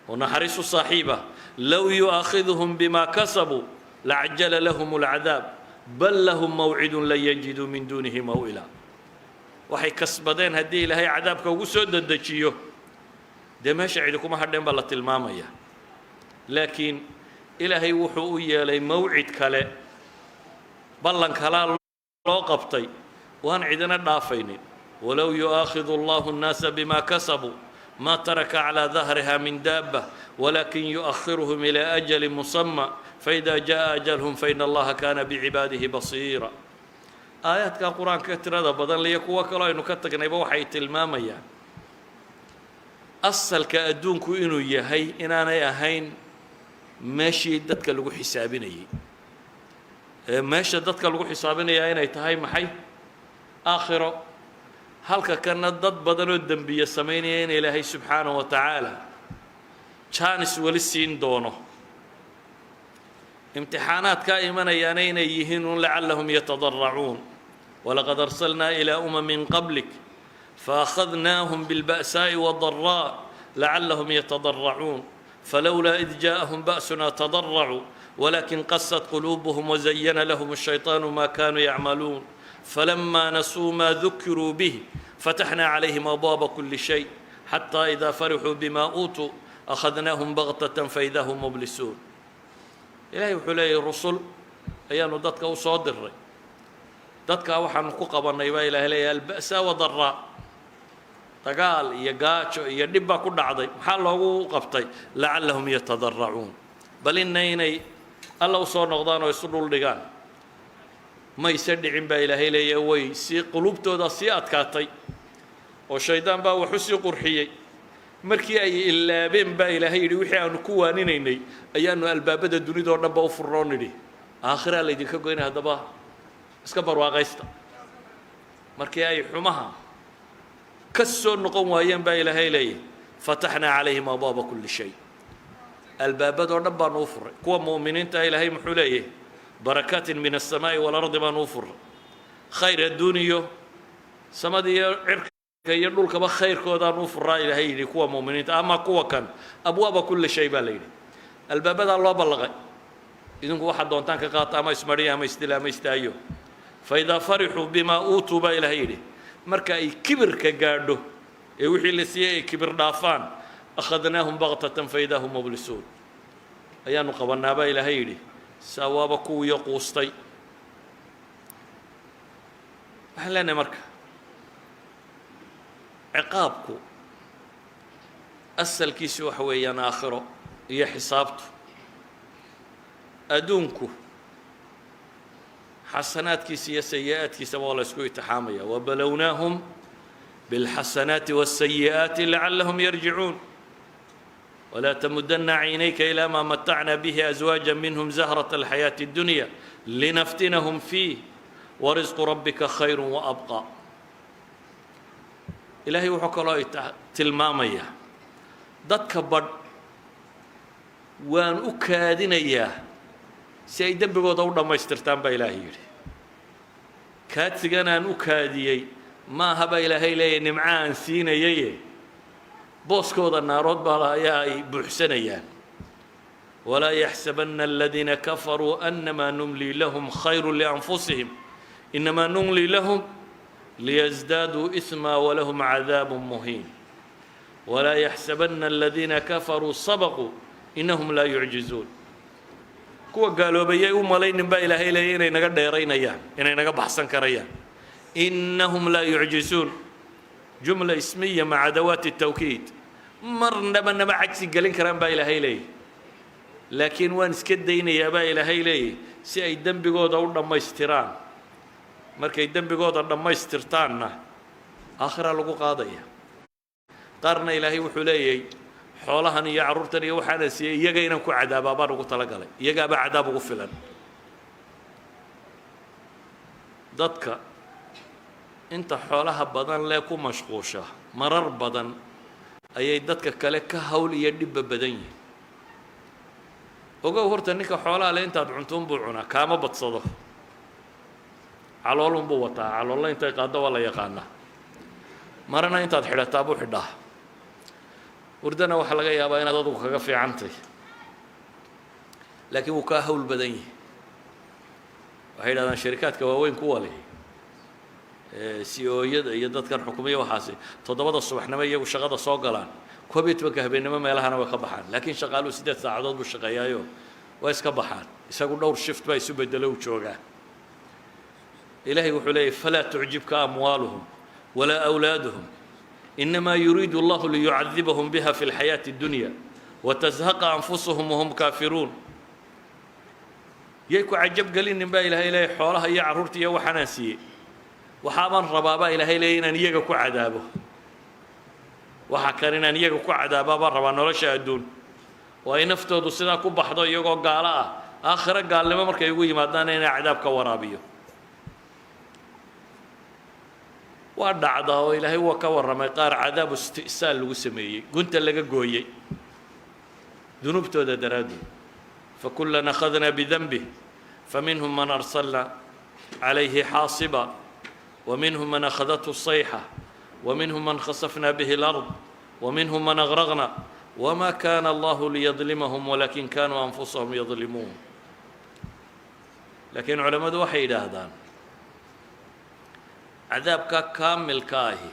oo naxariisu saaxiiba low yu'aakhiduhum bima kasabuu lacajala lahum اlcadaab bal lahum mawcidun lan yajiduu min duunihi maw'ila waxay kasbadeen haddii ilaahay cadaabka ugu soo dedejiyo dee meesha cidi kuma hadheen baa la tilmaamaya laakiin ilaahay wuxuu u yeelay mawcid kale ballan kalaa loo qabtay waan cidina dhaafaynin walow yu'aakhidu allahu nnaasa bima kasabuu ma taraka calaa dahriha min daaba walakin yu'akhiruhum ilaa ajali musama faida jaءa ajalhum faina allaha kana bicibaadihi basiira aayaadka qur-aanka tirada badan liyo kuwo kaloo aynu ka tagnayba waxay tilmaamayaan asalka adduunku inuu yahay inaanay ahayn meeshii dadka lagu xisaabinayey meesha dadka lagu xisaabinayaa inay tahay maxay aakhiro halka kana dad badanoo dembiye samaynaya in ilaahay subxaanaه wa tacaala jaanis weli siin doono imtixaanaadkaa imanayaana inay yihiin un lacallahum yatadaracuun walaqad arsalnaa ilaa umamin qablik فأخذناهم بالبأساء والضراء لعلهم يتضرعون فلولا إذ جاءهم بأسنا تضرعوا ولكن قست قلوبهم وزين لهم الشيطان ما كانوا يعملون فلما نسوا ما ذكروا به فتحنا عليهم أبواب كل شيء حتى إذا فرحوا بما أوتوا أخذناهم بغتة فإذا هم مبلسون إلهي وحلي الرسل أيانو دادك وصادر دادك وحن قبرنا يبا إلهي البأساء والضراء dagaal iyo gaajo iyo dhib baa ku dhacday maxaa loogu qabtay lacallahum yatadarracuun bal inay alla u soo noqdaan oo isu dhul dhigaan ma isa dhicin baa ilaahay leeyahay way si qulubtooda si adkaatay oo shaydaan baa wax u sii qurxiyey markii ay ilaabeen baa ilaahay yidhi wixii aanu ku waaninaynay ayaanu albaabada dunida oo dhan ba u furroon nidhi aakhira la idinka goynay haddaba iska barwaaqaysta markii ay xumaha كسر نقوم ويان با إلهي ليه فتحنا عليهم أبواب كل شيء الباب دور نبا نوفر كوا مؤمنين تا إلهي محوليه بركات من السماء والأرض ما نوفر خير الدنيا سمدي عرك يردول كبا خير كودا نوفر را إلهي كوا مؤمنين أما كوا كان أبواب كل شيء بالليل الباب دور الله بلغ إذن كوا حد دون تانك قاطع ما يسمريها ما يستلا ما يستايو فإذا فرحوا بما أوتوا با إلهي marka ay kibirka gaadho ee wixii la siiyay ay kibir dhaafaan akhadnaahum baghtatan faydahum mublisuun ayaanu qabanaaba ilaahay yidhi sawaaba kuwii quustay waxaan leenahay marka ciqaabku asalkiisu waxa weeyaan aakhiro iyo xisaabtu adduunku حسنات كيسية سيئات كيسة والله سكوي تحامية وبلوناهم بالحسنات والسيئات لعلهم يرجعون ولا تمدن عينيك إلى ما متعنا به أزواجا منهم زهرة الحياة الدنيا لنفتنهم فيه ورزق ربك خير وأبقى إلهي وحك الله تلمامية ضدك بر وان أكادين إياه سيدن بقول دورنا ما يسترتان بإلهي يري كاتجنا نكاديي ما هبا إلهي لي نمعان سينا يي بوسكو النارود بلا يا بحسنيان ولا يحسبن الذين كفروا أنما نملي لهم خير لأنفسهم إنما نملي لهم ليزدادوا إثما ولهم عذاب مهين ولا يحسبن الذين كفروا سبقوا إنهم لا يعجزون kuwa gaaloobayay u malaynin baa ilaahay leeyahay inay naga dheeraynayaan inay naga baxsan karayaan innahum la yu'jizun jumla ismiya ma'a adawat at-tawkid marnaba nama cagsi galin karaan baa ilaahay leeyahay laakiin waan iska daynayaa baa ilaahay leeyahay si ay dambigooda u dhameystiraan markay dambigooda dhameystirtaanna aakhira lagu qaadaya qarna ilaahay wuxuu leeyahay xoolahan iyo carruurtan iyo waxaana siiyay iyaga inaan ku cadaabaa baan ugu talagalay iyagaaba cadaab ugu filan dadka inta xoolaha badan lee ku mashquusha marar badan ayay dadka kale ka hawl iyo dhibba badan yihiin ogow horta ninka xoolaha le intaad cuntuun buu cunaa kaama badsado caloolun buu wataa caloolla intay qaaddo waa la yaqaanaa marana intaad xidhataa buu xidhaa وردنا وحلا جاي أبا أنا ضدك كفي عنتي لكن وكاهول بدني وهيدا أنا شركات كواوين كوالي سيو يدت كان حكومية وحاسي تضبط الصبح نمية وشغال صاقلان كوبيت بكه بينما ما لها أنا وكبحان لكن شغالوا 6 ساعات بالشقايايو ويس كبحان يساقوا دور شفت باي سوبر دلو شوقة إلهي وحلي فلا تعجبك أموالهم ولا أولادهم إنما يريد الله ليعذبهم بها في الحياة الدنيا وتزهق أنفسهم وهم كافرون يكو عجب قليل نبا إلهي إلهي حولها يا عرورتي يا وحناسي وحامن ربابا إلهي إلهي إن يجكو عذابه وحكرنا أن يجكو عذابه برا ونرش الدون وإن افتدوا سناكو بحضو يجو قالا آخر قال لما مركا يقول مادانا إن عذابك ورابيه وأدعى إلهي وكور ما يقار عذاب استئسال وسمي قلت لك قوي ذنوب تودا درادو فكلنا أخذنا بذنبه فمنهم من أرسلنا عليه حاصبا ومنهم من أخذته الصيحة ومنهم من خسفنا به الأرض ومنهم من أغرقنا وما كان الله ليظلمهم ولكن كانوا أنفسهم يظلمون لكن علماء waxay yidhaahdaan cadaabka kaamilka ahi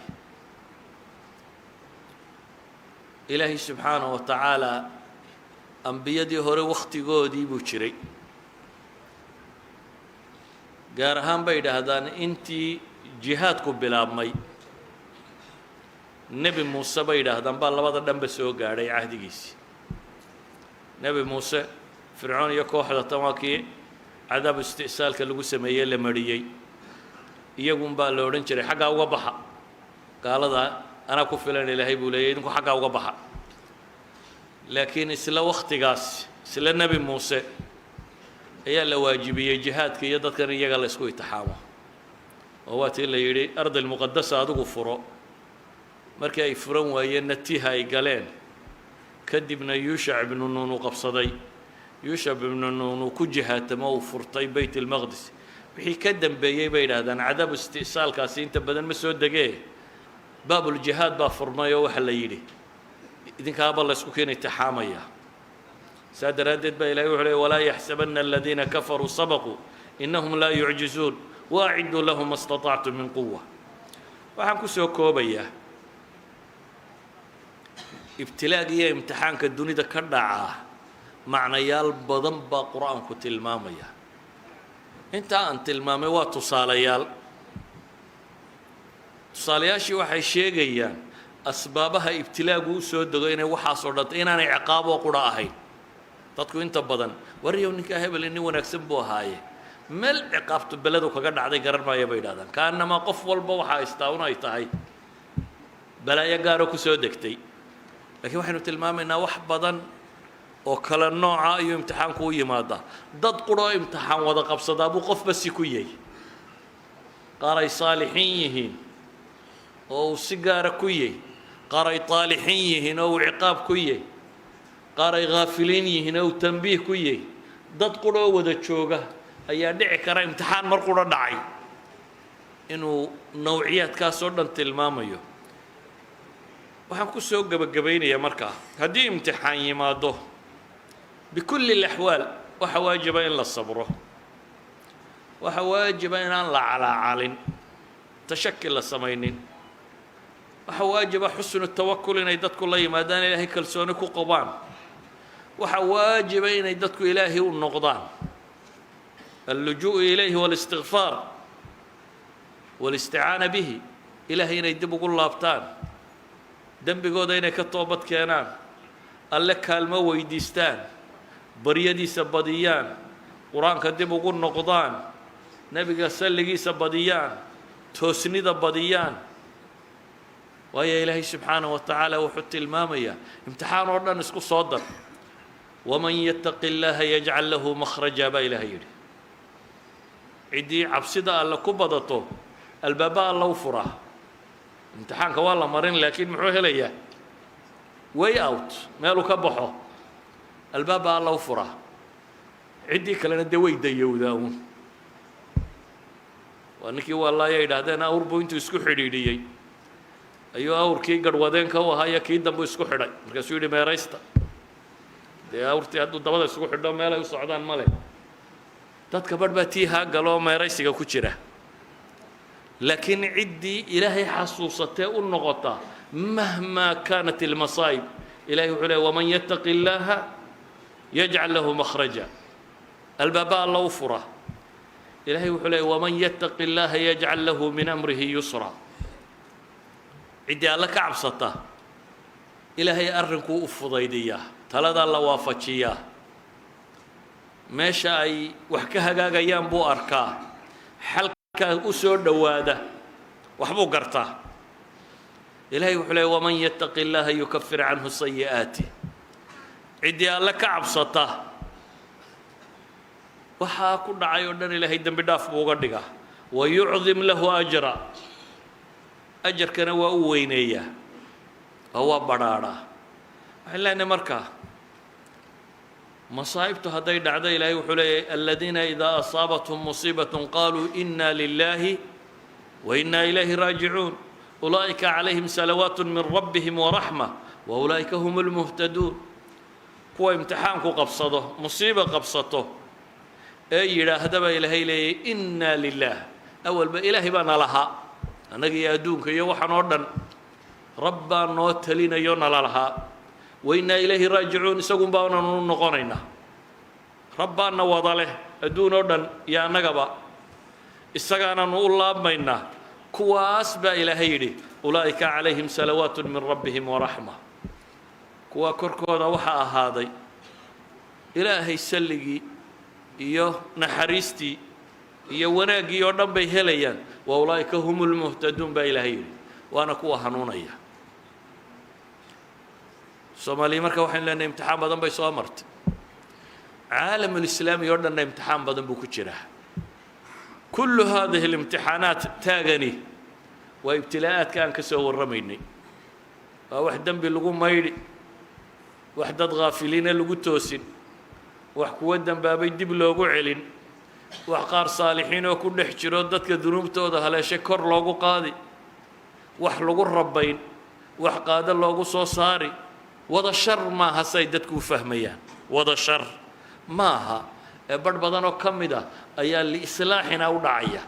ilaahay subxaanaه wa tacaala ambiyadii hore wakhtigoodii buu jiray gaar ahaan bay yidhaahdaan intii jihaadku bilaabmay nebi muuse bay yidhaahdaan baa labada dhanba soo gaadhay cahdigiisii nebi muuse fircoon iyo kooxda tan waa kii cadaab isti'saalka lagu sameeyey la mariyey iyagun baa la odhan jiray xaggaa uga baxa gaalada anaa ku filan ilaahay buu leeyay idinku xaggaa uga baxa laakiin isla wakhtigaas isla nebi muuse ayaa la waajibiyey jihaadka iyo dadkan iyaga la isku itixaamo oo waa tii la yidhi ardi lmuqadasa adigu furo markii ay furan waayeenna tiha ay galeen kadibna yuushac ibnu nuun uu qabsaday yuushac ibnu nuun uu ku jihaatamo uu furtay bayt ilmaqdis wixii ka dambeeyey bay yidhaahdaan cadaab isti'saalkaasi inta badan ma soo degee baabuljihaad baa furmay oo waxa la yidhi idinkaaba la isku keena itixaamaya saa daraaddeed baa ilahay wuxuu leey walaa yaxsabanna aladiina kafaruu sabaquu innahum laa yucjizuun waaciduu lahum ma istatactum min quwa waxaan ku soo koobayaa ibtilaaga iyo imtixaanka dunida ka dhacaa macnayaal badan baa qur-aanku tilmaamaya intaa aan tilmaamay waa tusaalayaal tusaalayaashii waxay sheegayaan asbaabaha ibtilaagu u soo dego inay waxaasoo dhantay inaanay ciqaaboo qura ahayn dadku inta badan waryow ninkaa hebel nin wanaagsan buu ahaaye meel ciqaabtu beledu kaga dhacday garan maaya bay yidhahdaan kaanamaa qof walba waxaa haystaa un ay tahay balaayo gaaro ku soo degtay laakiin waxaynu tilmaamaynaa wax badan oo kale nooca ayuu imtixaanku u yimaadaa dad quroo imtixaan wada qabsadaa buu qofba si ku yahay qaar ay saalixiin yihiin oo uu si gaara ku yahy qaar ay taalixiin yihiin oo uu ciqaab ku yahy qaar ay haafiliin yihiin oo uu tanbiih ku yahy dad quroo wada jooga ayaa dhici kara imtixaan mar qura dhacay inuu nawciyaadkaasoo dhan tilmaamayo waxaan ku soo gebagabaynayaa markaa haddii imtixaan yimaado bikulli اlaxwaal waxa waajiba in la sabro waxa waajiba inaan la calaacalin tashaki la samaynin waxa waajiba xusnu tawakul inay dadku la yimaadaan ilaahay kalsooni ku qabaan waxa waajiba inay dadku ilaahay u noqdaan allujuuءu ilayhi wاlistigfaar wاlisticaana bihi ilaahay inay dib ugu laabtaan dembigooda inay ka toobad keenaan alle kaalmo weydiistaan baryadiisa badiyaan qur-aanka dib ugu noqdaan nebiga salligiisa badiyaan toosnida badiyaan waayo ilaahay subxaanaه wa tacaala wuxuu tilmaamayaa imtixaan oo dhan isku soo dar waman yataqi اllaha yajcal lahu makhraja baa ilaahay yidhi ciddii cabsida alle ku badato albaaba alla u furaa imtixaanka waa la marin laakiin muxuu helayaa way out meeluu ka baxo albaaba alla u furaa ciddii kalena dee way dayowdaa uun waa ninkii wallaaya yidhaahdeen awr buu intuu isku xidhiidhiyey ayuu awrkii garhwadeenka u ahaa iyo kii dambu isku xidhay markaasuu yidhi meeraysta dee awrtii hadduu dabada isugu xidho meelay u socdaan ma leh dadka barh baa tii haa galoo meeraysiga ku jira laakiin ciddii ilaahay xasuusatee u noqota mahmaa kaanat ilmasaa'ib ilahay wuxuu leey waman yattaqi illaaha yajcal lahu makhraja albaaba alla u fura ilahay wuxuu leey waman yattaqi illaaha yajcal lahu min amrihi yusra ciddii alla ka cabsata ilaahay arrinkuu u fudaydiyaa taladaa la waafajiyaa meesha ay wax ka hagaagayaan buu arkaa xalkaa u soo dhowaada waxbuu gartaa ilahay wuxuu leey waman yattaqi illaaha yukafir canhu sayi'aati ciddii alle ka cabsata waxaa ku dhacay oo dhan ilaahay dembi dhaaf buu uga dhigaa wayucdim lahu ajra ajarkana waa u weyneeyaa oo waa badhaadhaa waxaan leenahay markaa masaa'ibtu hadday dhacdo ilaahay wuxuu leeyahy aladiina idaa asaabathum musiibaة qaluu ina lilahi wa inaa ilayhi raajicuun أولئك عليهم صلوات من ربهم ورحمة وأولئك هم المهتدون kuwa imtixaanku qabsado musiiba qabsato ee yidhaahdaba ilaahay leeyay inna lilah awalba ilaahay baa nalahaa annaga iyo adduunka iyo waxaan oo dhan rabbaa noo talinayo nalalahaa waynaa ilayhi raajicuun isagun baananu noqonaynaa rabbaana wada leh adduun oo dhan iyo annagaba isagaananu u laabmaynaa kuwaas baa ilaahay yidhi ulaa'ika calayhim salawaatu min rabbihim waraxma kuwa korkooda waxaa ahaaday ilaahay salligii iyo naxariistii iyo wanaaggii oo dhan bay helayaan wa ulaa'ika hum lmuhtaduun baa ilaahay yidhi waana kuwa hanuunaya soomaaliya marka waxaynu leenahay imtixaan badan bay soo martay caalamulislaami oo dhanna imtixaan badan buu ku jiraa kullu haadihi alimtixaanaat taagani waa ibtilaa'aadka aan ka soo warramaynay waa wax dembi lagu maydhi wax dad haafiliina lagu toosin wax kuwa dembaabay dib loogu celin wax qaar saalixiin oo ku dhex jiro dadka dunuubtooda haleeshay kor loogu qaadi wax lagu rabayn wax qaado loogu soo saari wada shar maaha say dadku u fahmayaan wada shar maaha ee badh badan oo ka mid ah ayaa liislaaxina u dhacaya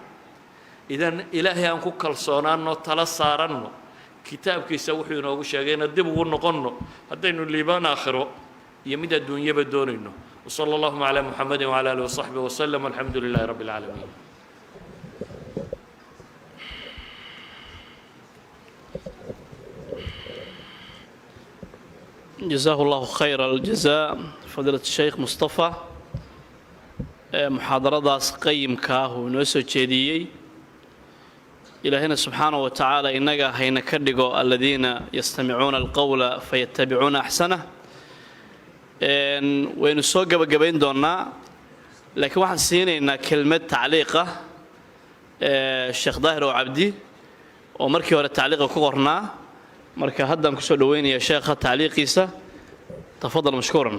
idan ilaahay aan ku kalsoonaanno tala saaranno kitaabkiisa wuxuu inoogu sheegayna dib ugu noqonno haddaynu liibaan aakhiro iyo mid adduunyaba doonayno وصلى اللهم على محمد وعلى آله وصحبه وسلم والحمد لله رب العالمين جزاه الله خير الجزاء فضيلة الشيخ مصطفى محاضرة قيم كاه ونسو جديي إلهنا سبحانه وتعالى إنك هين كدقوا الذين يستمعون القول فيتبعون أحسنه waynu soo gabagabayn doonnaa laakiin waxaan siinaynaa kelmad tacliiqa sheekh daahir oo cabdi oo markii hore tacliiqa ku qornaa marka haddaan ku soo dhaweynayaa sheekha tacliiqiisa tafadal mashkuuran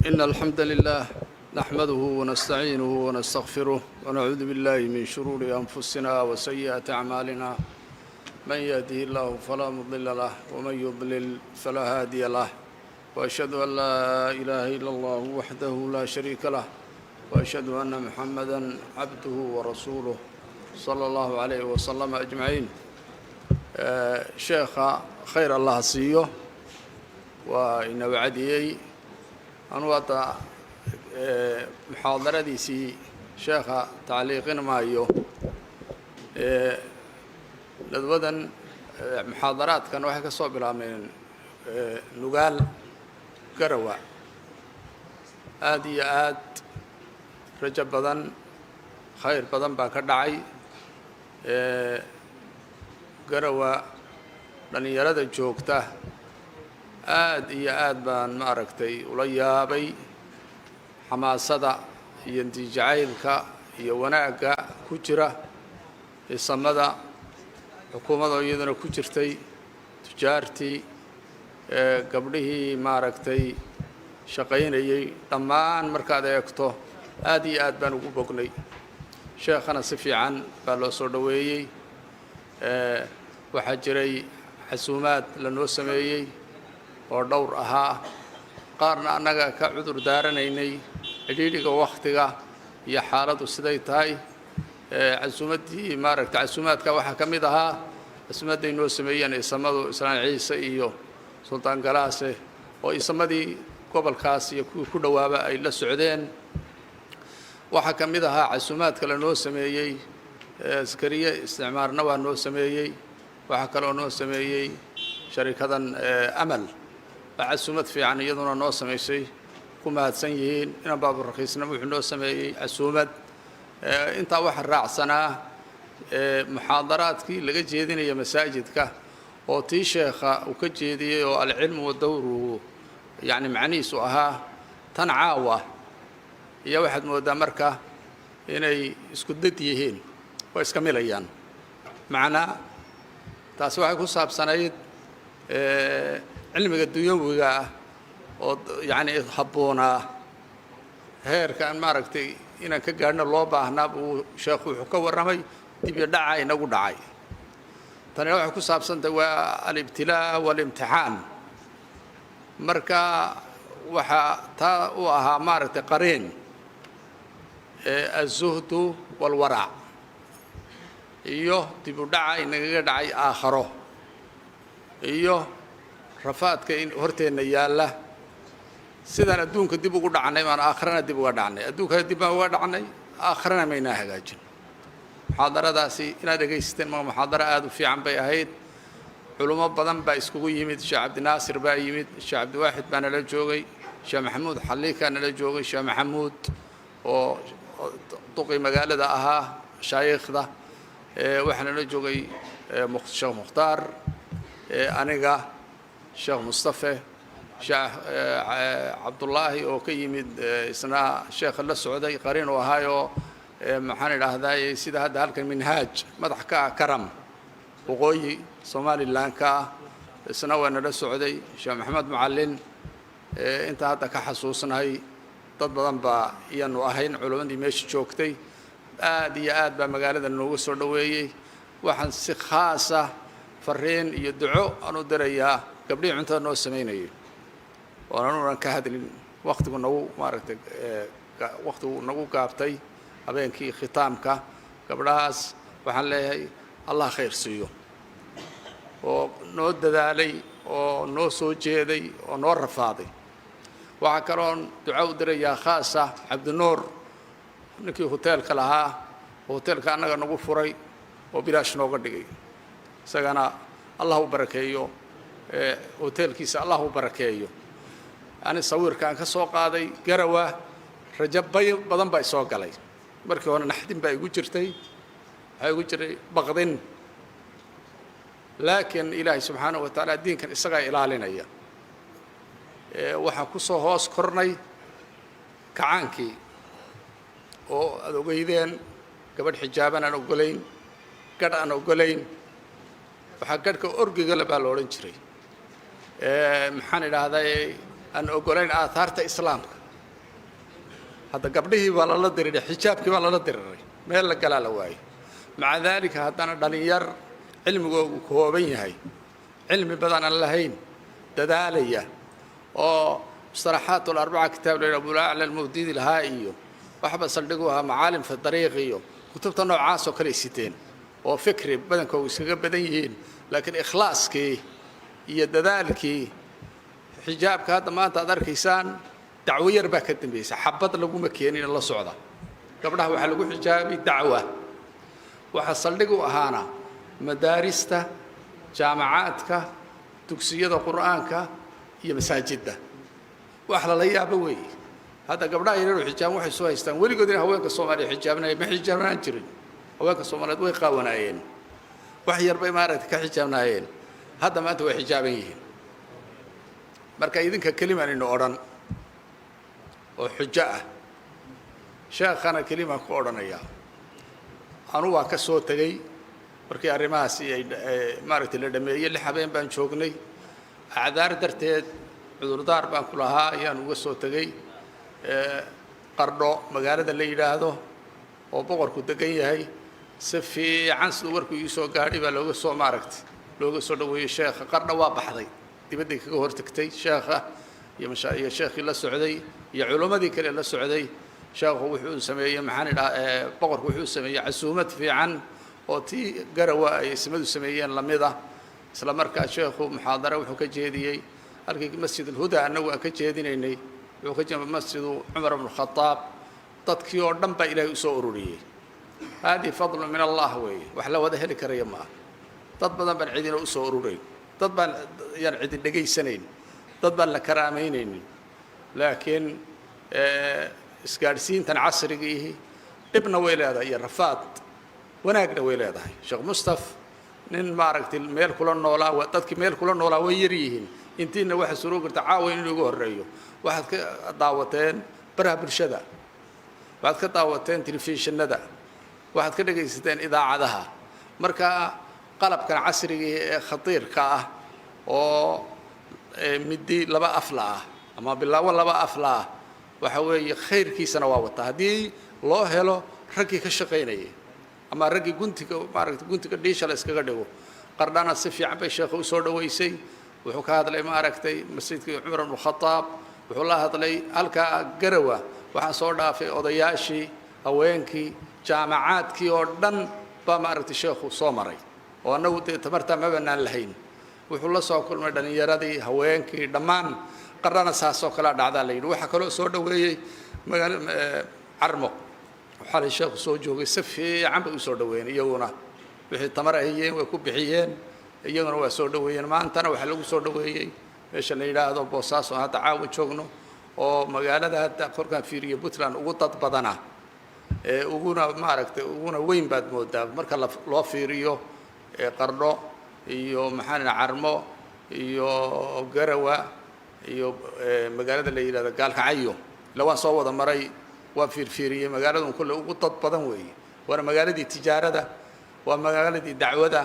إن الحمد لله نحمده ونستعينه ونستغفره ونعوذ بالله من شرور أنفسنا وسيئات أعمالنا من يهده الله فلا مضل له ومن يضلل فلا هادي له وأشهد أن لا إله إلا الله وحده لا شريك له وأشهد أن محمدا عبده ورسوله صلى الله عليه وسلم أجمعين شيخ خير الله سيه وإن وعدي أنا وضع محاضرة ديسي شيخة تعليقنا معي لذوذن محاضرات كان واحد كصوب من نقال قروة آدي آد رجب بدن خير بدن باكر دعي قروة لأن يرد الجوكته aad iyo aad baan ma aragtay ula yaabay xamaasada iyo intijacaylka iyo wanaagga ku jira isamada xukuumadda iyaduna ku jirtay tujaartii gabdhihii ma aragtay shaqaynayay dhammaan markaad eegto aad iyo aad baan ugu bognay sheekhana si fiican baa loo soo dhaweeyey waxaa jiray xasuumaad lanoo sameeyey oo dhowr ahaa qaarna annaga ka cudur daaranaynay cidhiidhiga wakhtiga iyo xaaladdu siday tahay casuumaddii maaragta casuumaadka waxaa ka mid ahaa casuumadday noo sameeyeen isamadu islaan ciise iyo sultaan galaase oo isamadii gobolkaas iyo kuwii ku dhowaaba ay la socdeen waxaa ka mid ahaa casuumaadka lanoo sameeyey askariye isticmaarna waa noo sameeyey waxaa kaloo noo sameeyey sharikadan amal casuumad fiican iyaduna noo samaysay ku mahadsan yihiin inan baaburrakiisna wuxuu noo sameeyey casuumad intaa waxaa raacsanaa muxaadaraadkii laga jeedinaya masaajidka oo tii sheekha uu ka jeediyey oo alcilmu wadawruhu yacni macnihiisu ahaa tan caawa iyo waxaad mooddaa marka inay isku dad yihiin oo iska milayaan macnaa taasi waxay ku saabsanayd cilmiga dunyawiga ah oo yacni habboonaa heerkaan maaragtay inaan ka gaadhno loo baahnaa buu sheekhu wuxuu ka warramay dib iyo dhaca inagu dhacay tanina waxay ku saabsantahay waa alibtilaa waalimtixaan marka waxaa taa u ahaa maaragtay qariin aلzuhdu wاlwarac iyo dib u dhaca inagaga dhacay aakharo iyo rafaadka in horteenna yaalla sidaan adduunka dib ugu dhacnay baan aakharana dib uga dhacnay adduunkana dib baan uga dhacnay aakharana maynaa hagaajin muxaadaradaasi inaad dhegaysateen ma muxaadaro aad u fiican bay ahayd culummo badan baa iskugu yimid sheekh cabdinaasir baa yimid sheekh cabdiwaaxid baa nala joogay sheekh maxamuud xalliikaa nala joogay sheekh maxamuud oo duqii magaalada ahaa mashaayikhda waxaa nala joogay sheekh mukhtaar aniga sheekh mustafe sheekh cabdullaahi oo ka yimid isna sheekha la socday qariin uu ahaayoo maxaan idhaahdaa sida hadda halkan minhaaj madax ka ah karam waqooyi somalilan ka ah isna waa nala socday sheekh maxamed macallin inta hadda ka xasuusnahay dad badan baa iyaanu ahayn culimmadii meesha joogtay aad iyo aad baa magaalada noogu soo dhoweeyey waxaan si khaasa fariin iyo duco aan u dirayaa gabdhihii cuntada noo samaynayay oonanunan ka hadlin wakhtigu nagu maaragtay wakhtigu nagu gaabtay habeenkii khitaamka gabdhahaas waxaan leeyahay allah khayr siiyo oo noo dadaalay oo noo soo jeeday oo noo rafaaday waxaa kaloon duco u dirayaa khaasa cabdinuur ninkii hoteelka lahaa oo hoteelka annaga nagu furay oo bilaash nooga dhigay isagana allah u barakeeyo hoteelkiisa allah u barakeeyo ani sawirkaan ka soo qaaday garawa rajo badan baa isoo galay markii hore naxdin baa igu jirtay waxaa igu jiray baqdin laakiin ilaahay subxaanahu wa tacaala diinkan isagaa ilaalinaya waxaan ku soo hoos kornay kacaankii oo aad ogeydeen gabadh xijaaban aan ogolayn gadh aan ogolayn waxaa gadhka orgigale baa la odhan jiray maxaan idhaahday aan ogolayn aathaarta islaamka hadda gabdhihii baa lala diriray xijaabkii baa lala diriray meel la galaa la waayey maca daalika haddana dhalinyar cilmigoogu kooban yahay cilmi badan aan lahayn dadaalaya oo mustalaxaat alarbaca kitaab la abulacla almawdidi lahaa iyo waxba saldhigu ahaa macaalim fi dariiq iyo kutubta noocaasoo kale siteen oo fikri badankoogu iskaga badan yihiin laakiin ikhlaaskii iyo dadaalkii xijaabka hadda maanta aad arkaysaan dacwo yar baa ka dambaysa xabad laguma keenin la socda gabdhaha waxaa lagu xijaabay dacwa waxaa saldhig u ahaana madaarista jaamacaadka dugsiyada qur'aanka iyo masaajidda wax lala yaabo weeye hadda gabdhaha yaryar oo xijaaban waxay soo haystaan weligood in haweenka soomaaliya xijaabnaya ma xijaabnaan jirin haweenka soomaaliyeed way qaawanaayeen wax yar bay maaragtay ka xijaabnaayeen hadda maanta way xijaaban yihiin marka idinka kelimaan inu odhan oo xujo ah sheekhana kelimaan ku odhanayaa anu waa ka soo tegey markii arrimahaasi ay maaragtay la dhameeyey 6 habeen baan joognay acdaar darteed cudurdaar baan ku lahaa ayaan uga soo tegey qardho magaalada la yidhaahdo oo boqorku degan yahay si fiican siduu warku ii soo gaadhay baa looga soo maaragtay looga soo dhaweeyey sheekha qardho waa baxday dibadday kaga hortagtay sheekha iyo sheekhii la socday iyo culimmadii kale la socday sheekhu wuxuu sameeyey maxaan idhaa boqorku wuxuu sameeyey casuumad fiican oo tii garawa ay ismadu sameeyeen lamida isla markaa sheekhu muxaadara wuxuu ka jeediyey halkii masjid alhuda annagu aan ka jeedinaynay wuxuu ka jeediyey masjidu cumar ibn khataab dadkii oo dhan baa ilaahay u soo ururiyey haadii fadlu min allah weeye wax la wada heli karaya ma dad badan baan cidina u soo ururayn dad baan yaan cidin dhegaysanayn dad baan la karaameynaynin laakiin isgaadhsiintan casrigiihi dhibna way leedahay iyo rafaad wanaagna way leedahay sheekh mustaf nin maaragtay meel kula noolaa dadkii meel kula noolaa way yar yihiin intiina waxa soo garta caawa in ugu horeeyo waxaad ka daawateen baraha bulshada waxaad ka daawateen telefishinada waxaad ka dhagaysateen idaacadaha marka qalabkan casriga ee khatiirka ah oo midi laba afla ah ama bilaawo laba afla ah waxa weeye khayrkiisana waa wata haddii loo helo raggii ka shaqaynayay ama raggii guntiga maaragtay guntiga dhiisha la iskaga dhigo qardhana si fiican bay sheekhu u soo dhaweysay wuxuu ka hadlay maaragtay masjidkii cumar ibn khataab wuxuu la hadlay halkaa garawa waxaan soo dhaafay odayaashii haweenkii jaamacaadkii oo dhan baa maaragtay sheekhu soo maray oo annagu dee tamartaa ma banaan lahayn wuxuu la soo kulmay dhallinyaradii haweenkii dhammaan qardhana saasoo kala dhacdaa la yidhi waxaa kaloo soo dhaweeyey carmo waxaa la sheekhu soo joogay si fiican bay u soo dhaweeyeen iyaguna wixii tamar ahayeen way ku bixiyeen iyaguna waa soo dhaweeyeen maantana waxaa lagu soo dhaweeyey meesha la yidhaahdo boosaaso hadda caawa joogno oo magaalada hadda korkaan fiiriyo puntland ugu dad badana uguna maaragtay uguna weyn baad moodaa marka loo fiiriyo qardho iyo maxaan carmo iyo garawa iyo magaalada la yidhaahdo gaalkacyo ila waan soo wada maray waan fiirfiiriyey magaaladan kulle ugu dad badan weeye waana magaaladii tijaarada waa magaaladii dacwada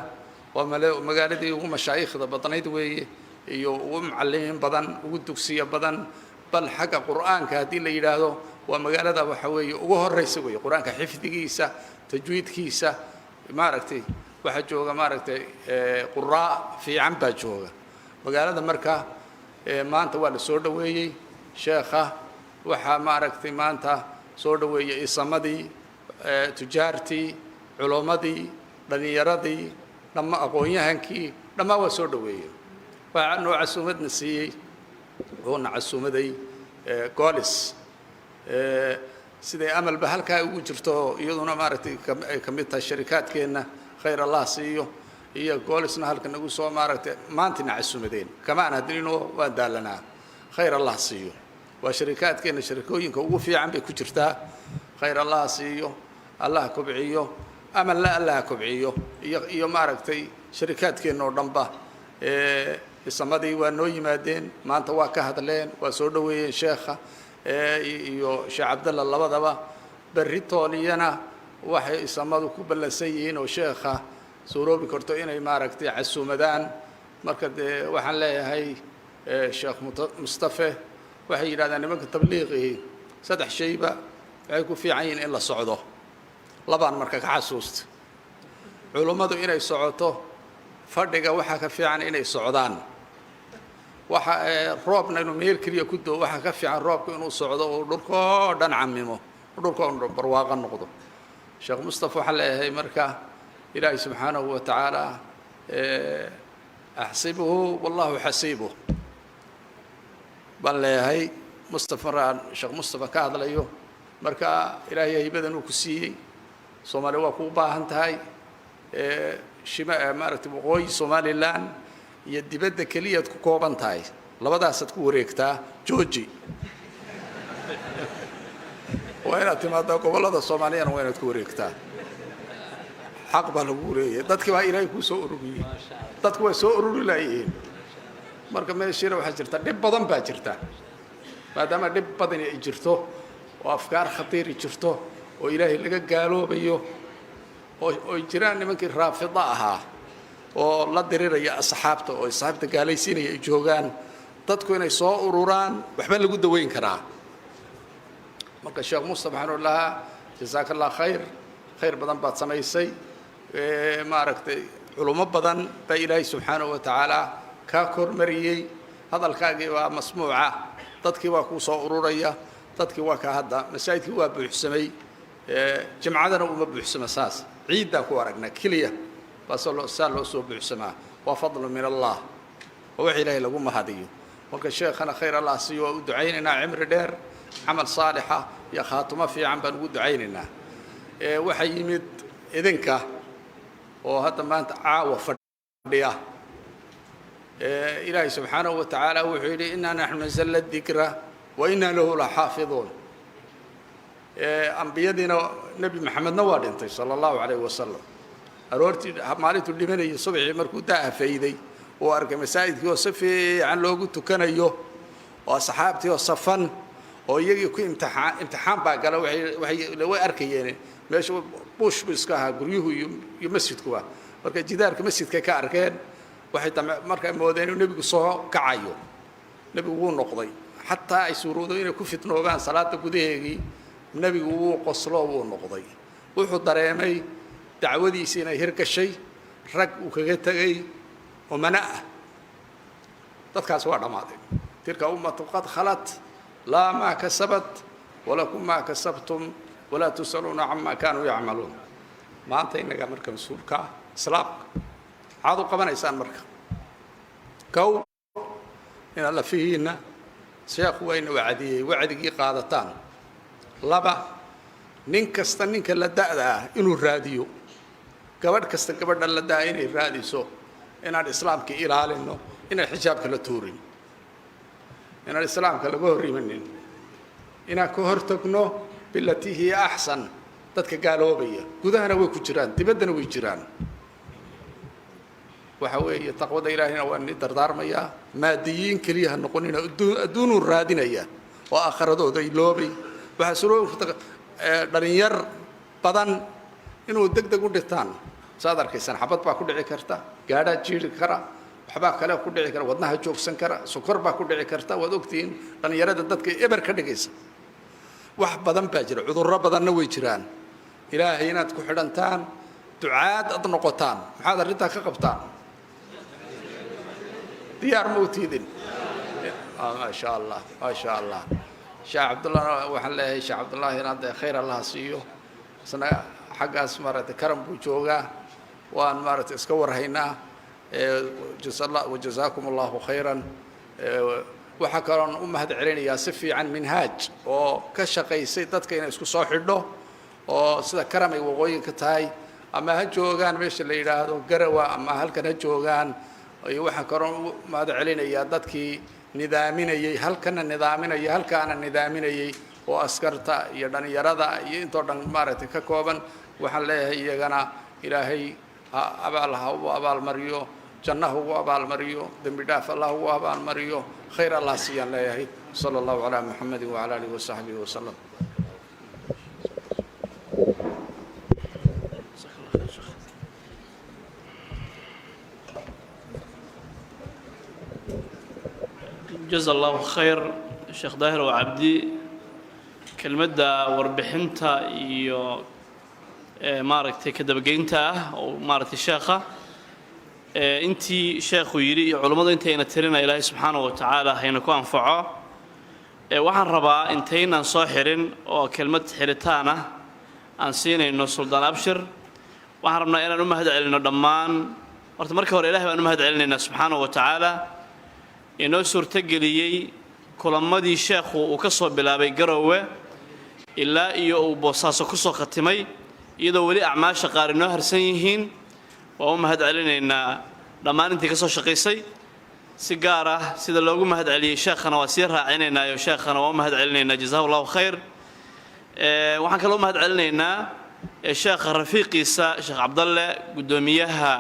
waa magaaladii ugu mashaayikhda badnayd weeye iyo ugu macallimiin badan ugu dugsiyo badan bal xagga qur'aanka haddii la yidhaahdo waa magaalada waxa weeye ugu horraysa weeye qur'aanka xifdigiisa tajwiidkiisa maaragtay waxaa jooga maaragtay quraa fiican baa jooga magaalada marka maanta waa la soo dhaweeyey sheekha waxaa maaragtay maanta soo dhaweeyey isamadii tujaartii culummadii dhallinyaradii dhamma aqoon-yahankii dhammaan waa soo dhaweeyey waxaa noo casuumadna siiyey oona casuumaday goolis siday amalba halkaa ugu jirto iyaduna maaragtay ay ka mid tahay sharikaadkeenna khayr allah siiyo iyo goolisna halka nagu soo maaragtay maantina casuumadeen kamaan hadinoo waan daalanaa khayr allah siiyo waa sharikaadkeenna sharikooyinka ugu fiican bay ku jirtaa khayr allah siiyo allah kobciyo amal la allah kobciyo iyo maaragtay sharikaadkeenna oo dhanba isamadii waa noo yimaadeen maanta waa ka hadleen waa soo dhaweeyeen sheekha iyo sheekh cabdalla labadaba berri tooliyana waxay isamadu ku ballansan yihiin oo sheekha suuroobi karto inay maaragtay casuumadaan marka dee waxaan leeyahay sheekh mustafe waxay yidhahdaan nimanka tabliiqii saddex shayba waxay ku fiican yihiin in la socdo labaan marka ka xasuusta culummadu inay socoto fadhiga waxaa ka fiican inay socdaan waxa roobna inuu meel keliya ku doo waxaa ka fiican roobka inuu socdo oo dhulkoo dhan camimo dhulkoo dhan barwaaqo noqdo sheekh mustafa waxaa leeyahay marka ilaahay subxaanahu wa tacaala axsibuhu wallahu xasiibuh baan leeyahay mustafa maraan sheekh mustafa ka hadlayo marka ilaahay haybadan uu ku siiyey soomaali waa ku baahan tahay maaragtay waqooyi somaliland iyo dibadda keliyaad ku kooban tahay labadaasaad ku wareegtaa jooji waa inaad timaadaa gobollada soomaaliyana waa inaad ku wareegtaa xaq baa lagu leeyahay dadkii baa ilaahay kuu soo ururiyey dadku way soo ururi laayeen marka meeshiina waxaa jirta dhib badan baa jirta maadaama dhib badani ay jirto oo afkaar khatiiri jirto oo ilaahay laga gaaloobayo oo jiraan nimankii raafida ahaa oo la diriraya asxaabta oo asxaabta gaalaysiinaya ay joogaan dadku inay soo ururaan waxba lagu daweyn karaa marka sheekh mustafa waxaan lahaa jazaaka allah khayr badan baad samaysay maaragtay culummo badan baa ilaahay subxaanahu wa tacaala kaa kormariyey hadalkaagii waa masmuuca dadkii waa kuu soo ururaya dadkii waa kaa hadda masaajidkii waa buuxsamay jimcadana uma buuxsama saas ciiddaan ku aragnaa keliya saa loo soo buuxsamaa waa fadlu min allah oo wax ilaahay lagu mahadiyo marka sheekhana khayr allah siiyo waa u ducaynaynaa cimri dheer camal saalixa iyo khaatumo fiican baan ugu ducaynaynaa waxaa yimid idinka oo hadda maanta caawa fadhiya ilaahay subxaanahu wa tacaala wuxuu yidhi innaa naxnu nazalna dikra wa innaa lahu laxaafiduun ambiyadiina nebi maxamedna waa dhintay sala allahu calayhi wasalam aroortii maalintuu dhimanayay subaxii markuu daaha fayday uu arkay masaajidkii oo si fiican loogu tukanayo oo asxaabtii oo safan oo iyagii ku imtixaan baa gala way arkayeen meesha buush buu iska ahaa guryuhu iyo masjidkuba marka jidaarka masjidka ka arkeen waxay markay moodeen inuu nebigu soo kacayo nebigu wuu noqday xataa ay suuroodo inay ku fitnoobaan salaada gudaheegii nebigu wuu qoslo wuu noqday wuxuu dareemay dacwadiisa inay hirgashay rag uu kaga tegay oo mana ah dadkaas waa dhammaadeen tilka ummatu qad khalat laa maa kasabat walakum maa kasabtum walaa tusaluuna camaa kaanuu yacmaluun maanta innaga marka mas-uulka ah islaamka maxaad u qabanaysaan marka kow inaad lafihiinna sheekhu wayna wacdiyey wacdigii qaadataan laba nin kasta ninka la da'da ah inuu raadiyo gabadh kasta gabadha la da'a inay raadiso inaan islaamka ilaalino inaan xijaabka la tuurin inaan islaamka laga hor imanin inaan ka hortagno bilatii hiya axsan dadka gaaloobaya gudahana way ku jiraan dibaddana way jiraan waxa weeye taqwada ilaahina waa ni dardaarmayaa maadiyiin keliya ha noqonina adduunuu raadinaya oo aakhiradooda iloobay waxaa suroo dhalinyar badan inuu degdeg u dhigtaan saad arkaysaan xabad baa ku dhici karta gaadhaa jiiri kara waxbaa kale ku dhici kara wadnaha joogsan kara sokor baa ku dhici karta waad ogtihiin dhalinyarada dadka eber ka dhigaysa wax badan baa jira cudurro badanna way jiraan ilaahay inaad ku xidhantaan ducaad ad noqotaan maxaad arrintaa ka qabtaan diyaar ma u tiidin maasha allah maasha allah sheekh cabdullah waxaan leeyahay sheekh cabdullah inaad khayr allah siiyo isna xaggaas maaragtay karam buu joogaa waan maaragtay iska warhaynaa wajazaakum allahu khayran waxaa kaloon u mahad celinayaa si fiican minhaaj oo ka shaqaysay dadka inay isku soo xidho oo sida karam ay waqooyinka tahay ama ha joogaan meesha la yidhaahdo garawa ama halkan ha joogaan waxaan kaloon u mahad celinayaa dadkii nidaaminayey halkana nidaaminayay halkaana nidaaminayay oo askarta iyo dhalinyarada iyo intoo dhan maaragtay ka kooban waxaan leeyahay iyagana ilaahay abaal ha ugu abaalmariyo janno ha ugu abaalmariyo dembi dhaaf allah ugu abaalmariyo khayr allah siiyaan leeyahay sala allahu calaa muxamedin wacala aalihi wasaxbihi wasalam جزا الله خير الشيخ داهر وعبدي كلمة وربحنتا iyo maaragtay ka dabageynta oo maaragtay sheekha intii sheekhu yiri iyo culimadu intayna tirina Ilaahay subhanahu wa ta'ala hayna ku anfaco waxaan rabaa intaynan soo xirin oo kelmad xiritaana aan siinayno Suldaan Abshir waxaan rabnaa inaan u mahad celino dhammaan horta marka hore Ilaahay baan u mahad celinaynaa subhanahu wa ta'ala inoo suurtageliyey kulamadii sheekhu uu ka soo bilaabay Garowe ilaa iyo uu Boosaaso ku soo khatimay iyadoo wali acmaasha qaar inoo harsan yihiin waa u mahad celinaynaa dhammaan intii ka soo shaqaysay si gaar ah sida loogu mahad celiyey sheekhana waa sii raacinaynaa iyo sheekhana waa u mahad celinaynaa jazaahullahu khayr waxaan kaloo mahad celinaynaa sheekha rafiiqiisa sheekh Cabdalle gudoomiyaha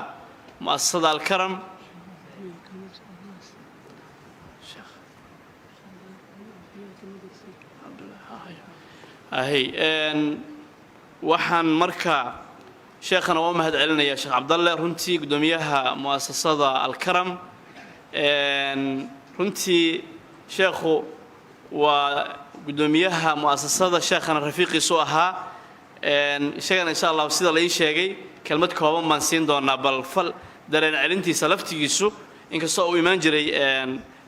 mu'assasada Al-Karam waxaan marka sheekhana waa mahad celinayaa sheekh Cabdalle runtii gudoomiyaha mu'assasada Al-Karam runtii sheekhu waa gudoomiyaha mu'assasada sheekhana rafiiqiisu ahaa sheegana insha Allah sida la ii sheegay kelmad kooban baan siin doonaa bal fal dareen celintiisa laftigiisu inkastoo uu imaan jiray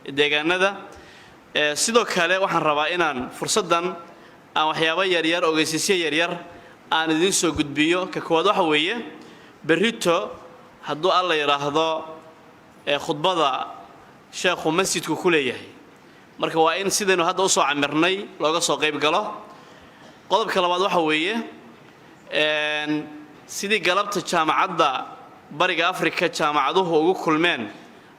deegaanada sidoo kale waxaan rabaa inaan fursadan aan waxyaabo yar yar ogeysiisyo yar yar aan idin soo gudbiyo ka koowaad waxa weeye berrito hadduu alla yiraahdo khudbada sheekhu masjidku ku leeyahay marka waa in sidaynu hadda u soo camirnay looga soo qayb galo qodobka labaad waxa weeye sidii galabta jaamacadda bariga Afrika jaamacaduhu ugu kulmeen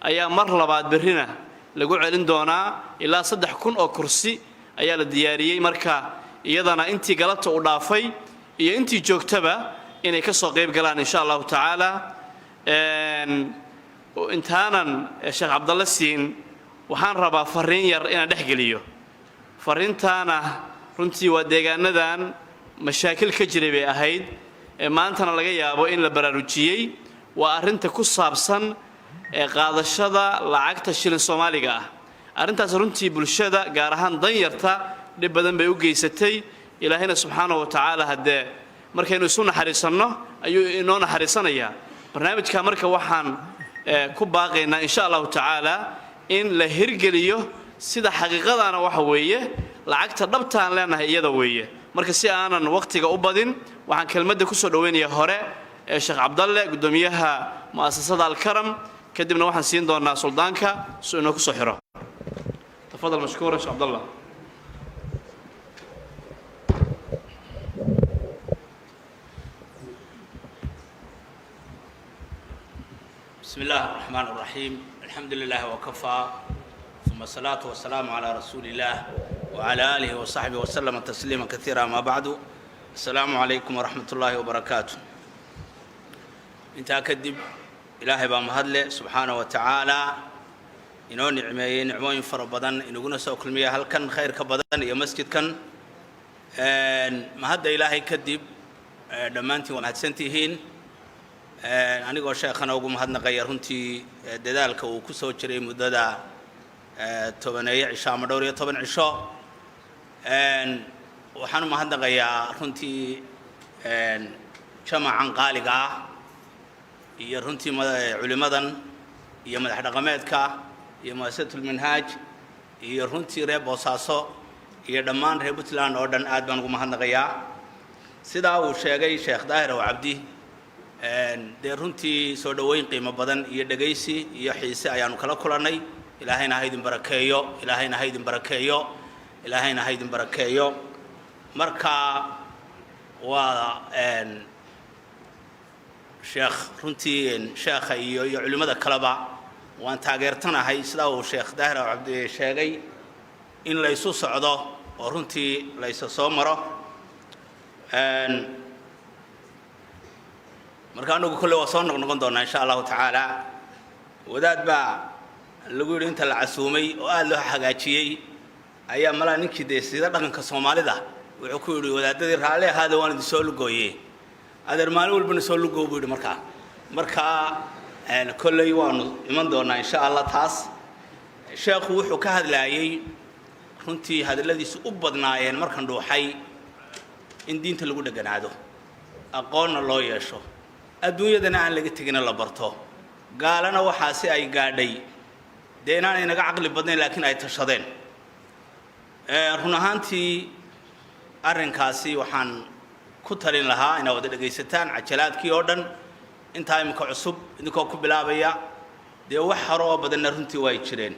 ayaa mar labaad berrina lagu celin doonaa ilaa 3,000 oo kursi ayaa la diyaariyey marka iyadana intii galabta u dhaafay iyo intii joogtaba inay ka soo qayb galaan insha Allah ta'ala intaanan sheekh Cabdalle siin waxaan rabaa fariin yar inaan dhex geliyo fariintaana runtii waa deegaanadan mashaakil ka jiray bay ahayd maantana laga yaabo in la baraarujiyey waa arrinta ku saabsan qaadashada lacagta shilin Soomaaliga ah arrintaas runtii bulshada gaar ahaan danyarta dhib badan bay u geysatay ilaahayna subxaanahu wa ta'aala hadee markaynu isu naxariisanno ayuu inoo naxariisanayaa barnaamijka marka waxaan ku baaqaynaa insha Allah ta'aala in la hirgeliyo sida xaqiiqadana waxa weeye lacagta dhabtaan leenahay iyada weeye marka si aanan waqtiga u badin waxaan kelmadda ku soo dhaweynayaa hore Sheekh Cabdalle gudoomiyaha mu'assasada Al-Karam kadibna waxaan siin doonaa suldaanka soo inoo ku soo xiro tafadal mashkuura Sheekh Cabdalle بسم الله الرحمن الرحيم الحمد لله وكفى ثم الصلاة والسلام على رسول الله وعلى آله وصحبه وسلم تسليما كثيرا ما بعد السلام عليكم ورحمة الله وبركاته انت أكدب إلهي بامهدل سبحانه وتعالى إنه نعمين فربضان إنه قلنا سوك المياه هل كان خير كبضان يا مسجد كان مهد إلهي كدب دمانتي ومهدسنتيهين anigoo sheekhana ugu mahadnaqaya runtii dadaalka uu ku soo jiray muddada 10 cisho ama dhowr iyo 10 cisho waxaan u mahadnaqayaa runtii jamacan qaaliga ah iyo runtii culimadan iyo madax dhaqameedka iyo muassasatul minhaj iyo runtii reer Boosaaso iyo dhammaan reer Puntland oo dhan aad baan ugu mahadnaqayaa sida uu sheegay Sheekh Daahir oo Cabdi dee runtii soo dhaweyn qiimo badan iyo dhageysi iyo xiise ayaanu kala kulanay ilaahayna ha idin barakeeyo ilaahayna ha idin barakeeyo ilaahayna ha idin barakeeyo marka waa sheekh runtii sheekha iyo culimada kaleba waan taageertanahay sida uu Sheekh Daahir Cabdi sheegay in la isu socdo oo runtii la isu soo maro marka anagu kulli waa soo noqon doonaa insha Allah ta'ala wadaad baa lagu yiri inta la casuumay oo aad loo hagaajiyay ayaa mala ninkii deesida dhaqanka Soomaalida wuxuu ku yiri wadaadadii raale ahaada waan idin soo lugooyay adeer maalin walba soo lugoo buu yiri marka kulli waanu iman doonaa insha Allah taas sheekhu wuxuu ka hadlaayay runtii hadaladiisu u badnaayeen markan dhuuxay in diinta lagu dhaganaado aqoonna loo yeesho adduunyadana aan laga tagin la barto gaalana waxa si ay gaadhay deenaan inaga aqli badnay laakiin ay tashadeen run ahaantii arrinkaasi waxaan ku talin lahaa in wada dhageysataan cajalaadkii oo dhan inta imka cusub idinkoo ku bilaabaya dee wax haro badan runtii way jireen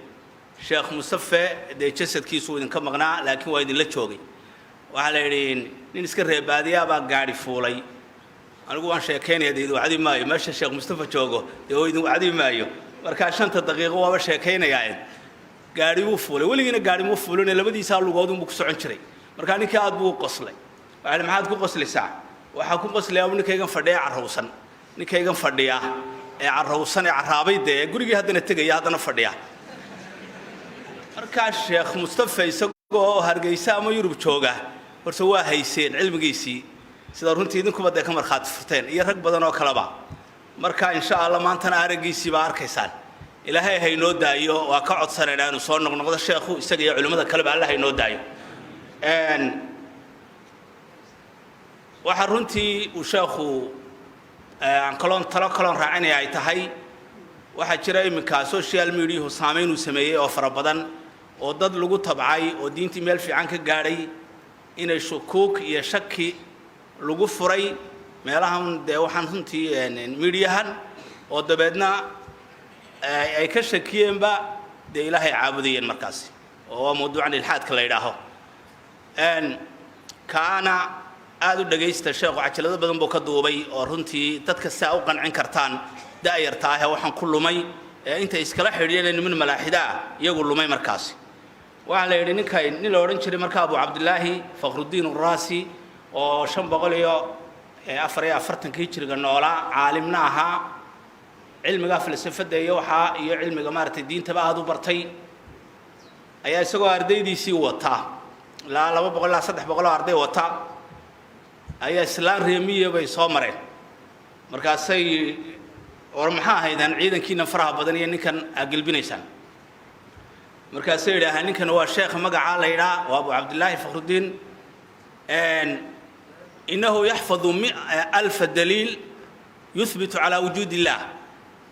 Sheekh Mustafa dee jasadkiisu idinka maqnaa laakiin waa idin la joogay waxa la yiri nin iska reebaadiya baa gaari fuulay anigu waan sheekeynaya deedo wacdi maayo meesha Sheekh Mustafa joogo dee idin wacdi maayo marka 5 daqiiqo waaba sheekeynayaa gaari uu fuulay waligiina gaari uu fuulay labadiisa lugood uu ku socon jiray marka ninka aad buu qoslay waxa maxaad ku qoslaysaa waxa ku qoslaya ninkaygan fadhiya carrowsan ninkaygan fadhiya ee carrowsan ee carraabay dee gurigii haddana tagaya haddana fadhiya marka Sheekh Mustafa isagoo Hargeysa ama Yurub jooga horta waa hayseen cilmigiisii sida runtii idinku baday ka marxaad furteen iyo rag badan oo kaleba marka insha Allah maantana aragiisii baa arkaysaan ilaahay ha inoo daayo waa ka codsanayna inuu soo noqnoqdo sheekhu isaga iyo culimada kaleba Allah ha inoo daayo waxa runtii uu sheekhu aan talo kaloon raacinaya ay tahay waxa jira iminka social media saameyn uu sameeyay oo fara badan oo dad lagu tabcay oo diintii meel fiican ka gaaray inay shukuuk iyo shaki lagu furay meelahan dee waxaan runtii midiyahan oo dabeedna ay ka shakiyeenba dee ilaahay caabudayeen markaas oo mawduucan ilhaadka la yidhaaho kaana aad u dhageysta sheekhu cajalada badan buu ka duubay oo runtii dadka saa u qancin kartaan daayarta ah waxaan ku lumay inta iskala xidhiidheen min malaaxida iyagu lumay markaas waxa la yiri nin la oran jiray marka Abu Abdullah Fakhruddin Ar-Rasi oo 544 hijriga noolaa caalimna ahaa cilmiga falsafada iyo waxa iyo cilmiga maartay diinta aad u bartay ayaa isagoo ardaydiisii wata la 200 arday wata ayaa islaan reemiye bay soo mareen markaasay war maxaa ahaydaan ciidankiina faraha badan iyo ninkan aad gelbinaysaan markaasay yidhaahaan ninkan waa sheekh magacaa la yidhaa waa abu cabdillaahi fakhrudiin innahu yaxfadu 100,000 daliil yuthbitu calaa wujuudi illaah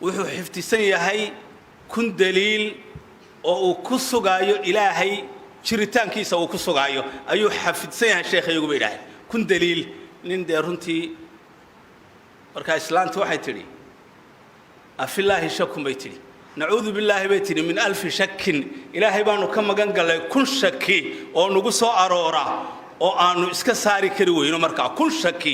wuxuu xifdisan yahay 1,000 daliil oo uu ku sugaayo ilaahay jiritaankiisa uu ku sugaayo ayuu xafidsan yahay sheekhayagu bay yidhaaheen 1,000 daliil nin dee runtii markaa islaantu waxay tidhi afillaahi shakun bay tidhi nacuudu billaahi bay tidhi min 1000 shakin ilaahay baanu ka magan gallay 1,000 shaki oo nagu soo aroora oo aanu iska saari kari weyno markaa 1,000 shaki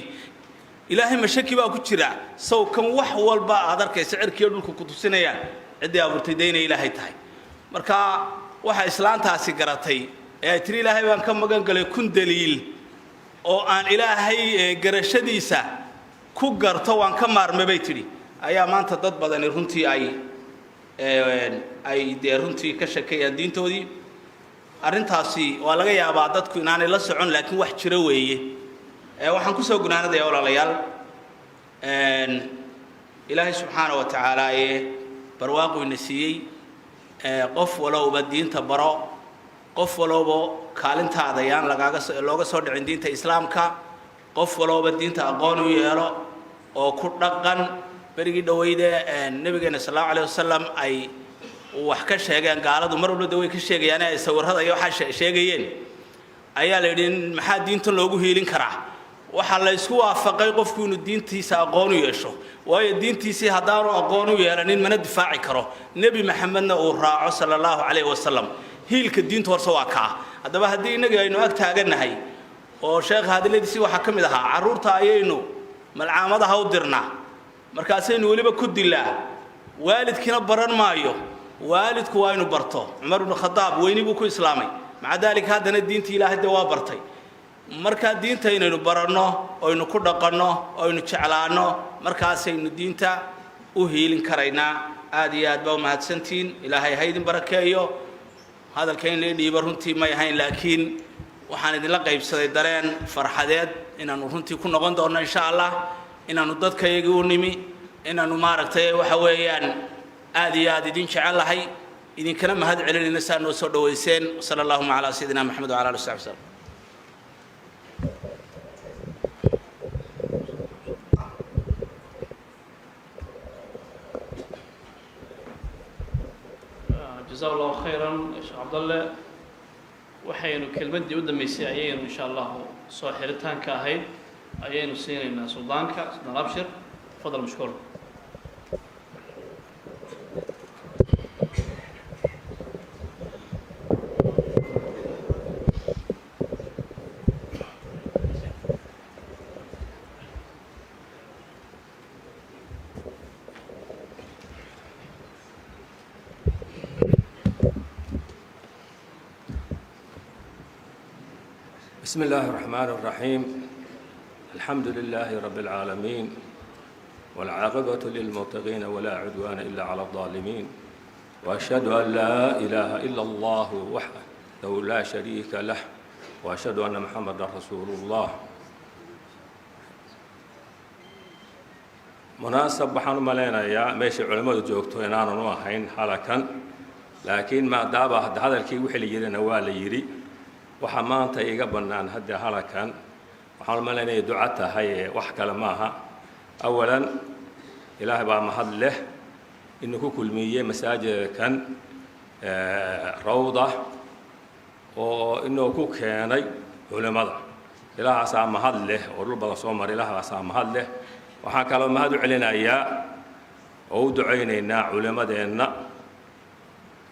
ilaahay ma shaki baa ku jira sow kan wax walba aad arkaysa cirkiyo dhulku ku tusinayaan ciddii abuurtay dee inay ilaahay tahay marka waxa islaantaasi garatay ee ay tiri ilaahay baan ka magan galay 1,000 daliil oo aan ilaahay garashadiisa ku garto waan ka maarmay bay tidhi ayaa maanta dad badani runtii ay dee runtii ka shakayaan diintoodii arrintaasi waa laga yaabaa dadku inaanay la socon laakiin wax jira weeye waxaan ku soo gunaanadayaa walaalayaal ilaahay subxaana wa tacaala barwaaqu ina siiyey qof walowba diinta baro qof walowba kaalintaada yaan looga soo dhicin diinta islaamka qof walowba diinta aqoon u yeelo oo ku dhaqan berigii dhaweyde nabigeena sallallahu alayhi wasallam ay wax ka sheegeen gaaladu mar walba way ka sheegayaan ay sawirada iyo waxa sheegayeen ayaa la yidhi maxaa diinta loogu heelin karaa waxa la isku waafaqay qofku inuu diintiisa aqoon u yeesho waayo diintiisa hadaanu aqoon u yeelanin mana difaaci karo nabi maxamedna uu raaco sallallahu alayhi wasallam hiilka diinta horso waa ka hadaba hadii inaga aynu ag taaganahay oo sheekh hadaladiisi waxa kamid ahaa caruurta ayaynu malcaamadaha u dirnaa markaasaynu waliba ku dilaa waalidkina baran maayo waalidku waa inuu barto Umar ibn Khattab weyni buu ku islaamay maca dalika hadana diinta ilaahay waa bartay marka diinta inaynu baranno oo aynu ku dhaqanno oo aynu jeclaano markaasaynu diinta u heelin karaynaa aad iyo aad baa mahadsantiin ilaahay haydin barakeeyo hadalkeen leedhiiba runtii ma yahayn laakiin waxaan idin la qaybsaday dareen farxadeed inaanu runtii ku noqon doono insha Allah inaanu dadkayga u nimi inaanu maaragtay waxa weeyaan aad iyo aad idin jecelahay idinkana mahad celinayna saan noo soo dhaweyseen sallallahu ala sayidina maxamed wa ala alihi wa sahbihi جزاه الله خيرا شيخ عبد الله waxaynu kelmadii u dhameysay ayaynu insha Allah soo xiritaanka ahayd ayaynu siinayna suldaanka Sultan Abshir fadal mashkuur بسم الله الرحمن الرحيم الحمد لله رب العالمين والعاقبة للمتقين ولا عدوان إلا على الظالمين وأشهد أن لا إله إلا الله وحده لا شريك له وأشهد أن محمدا رسول الله مناسب بحن ملينا يا ماشي علماء جوجتو إننا نوحين حالكا لكن ما دابا هذا الكي وحلي يري نوالي يري waxaa maanta iga bannaan hadda halakan waxaan maleenay ducada hay wax kale maaha awalan ilaahay baa mahad leh inuu ku kulmiyay masaajidkan rawda oo inuu ku keenay culimada ilaahaas mahad leh oo rubada soo maray ilaahaas mahad leh waxaan kale mahad u celinayaa oo u duceynaynaa culimadeena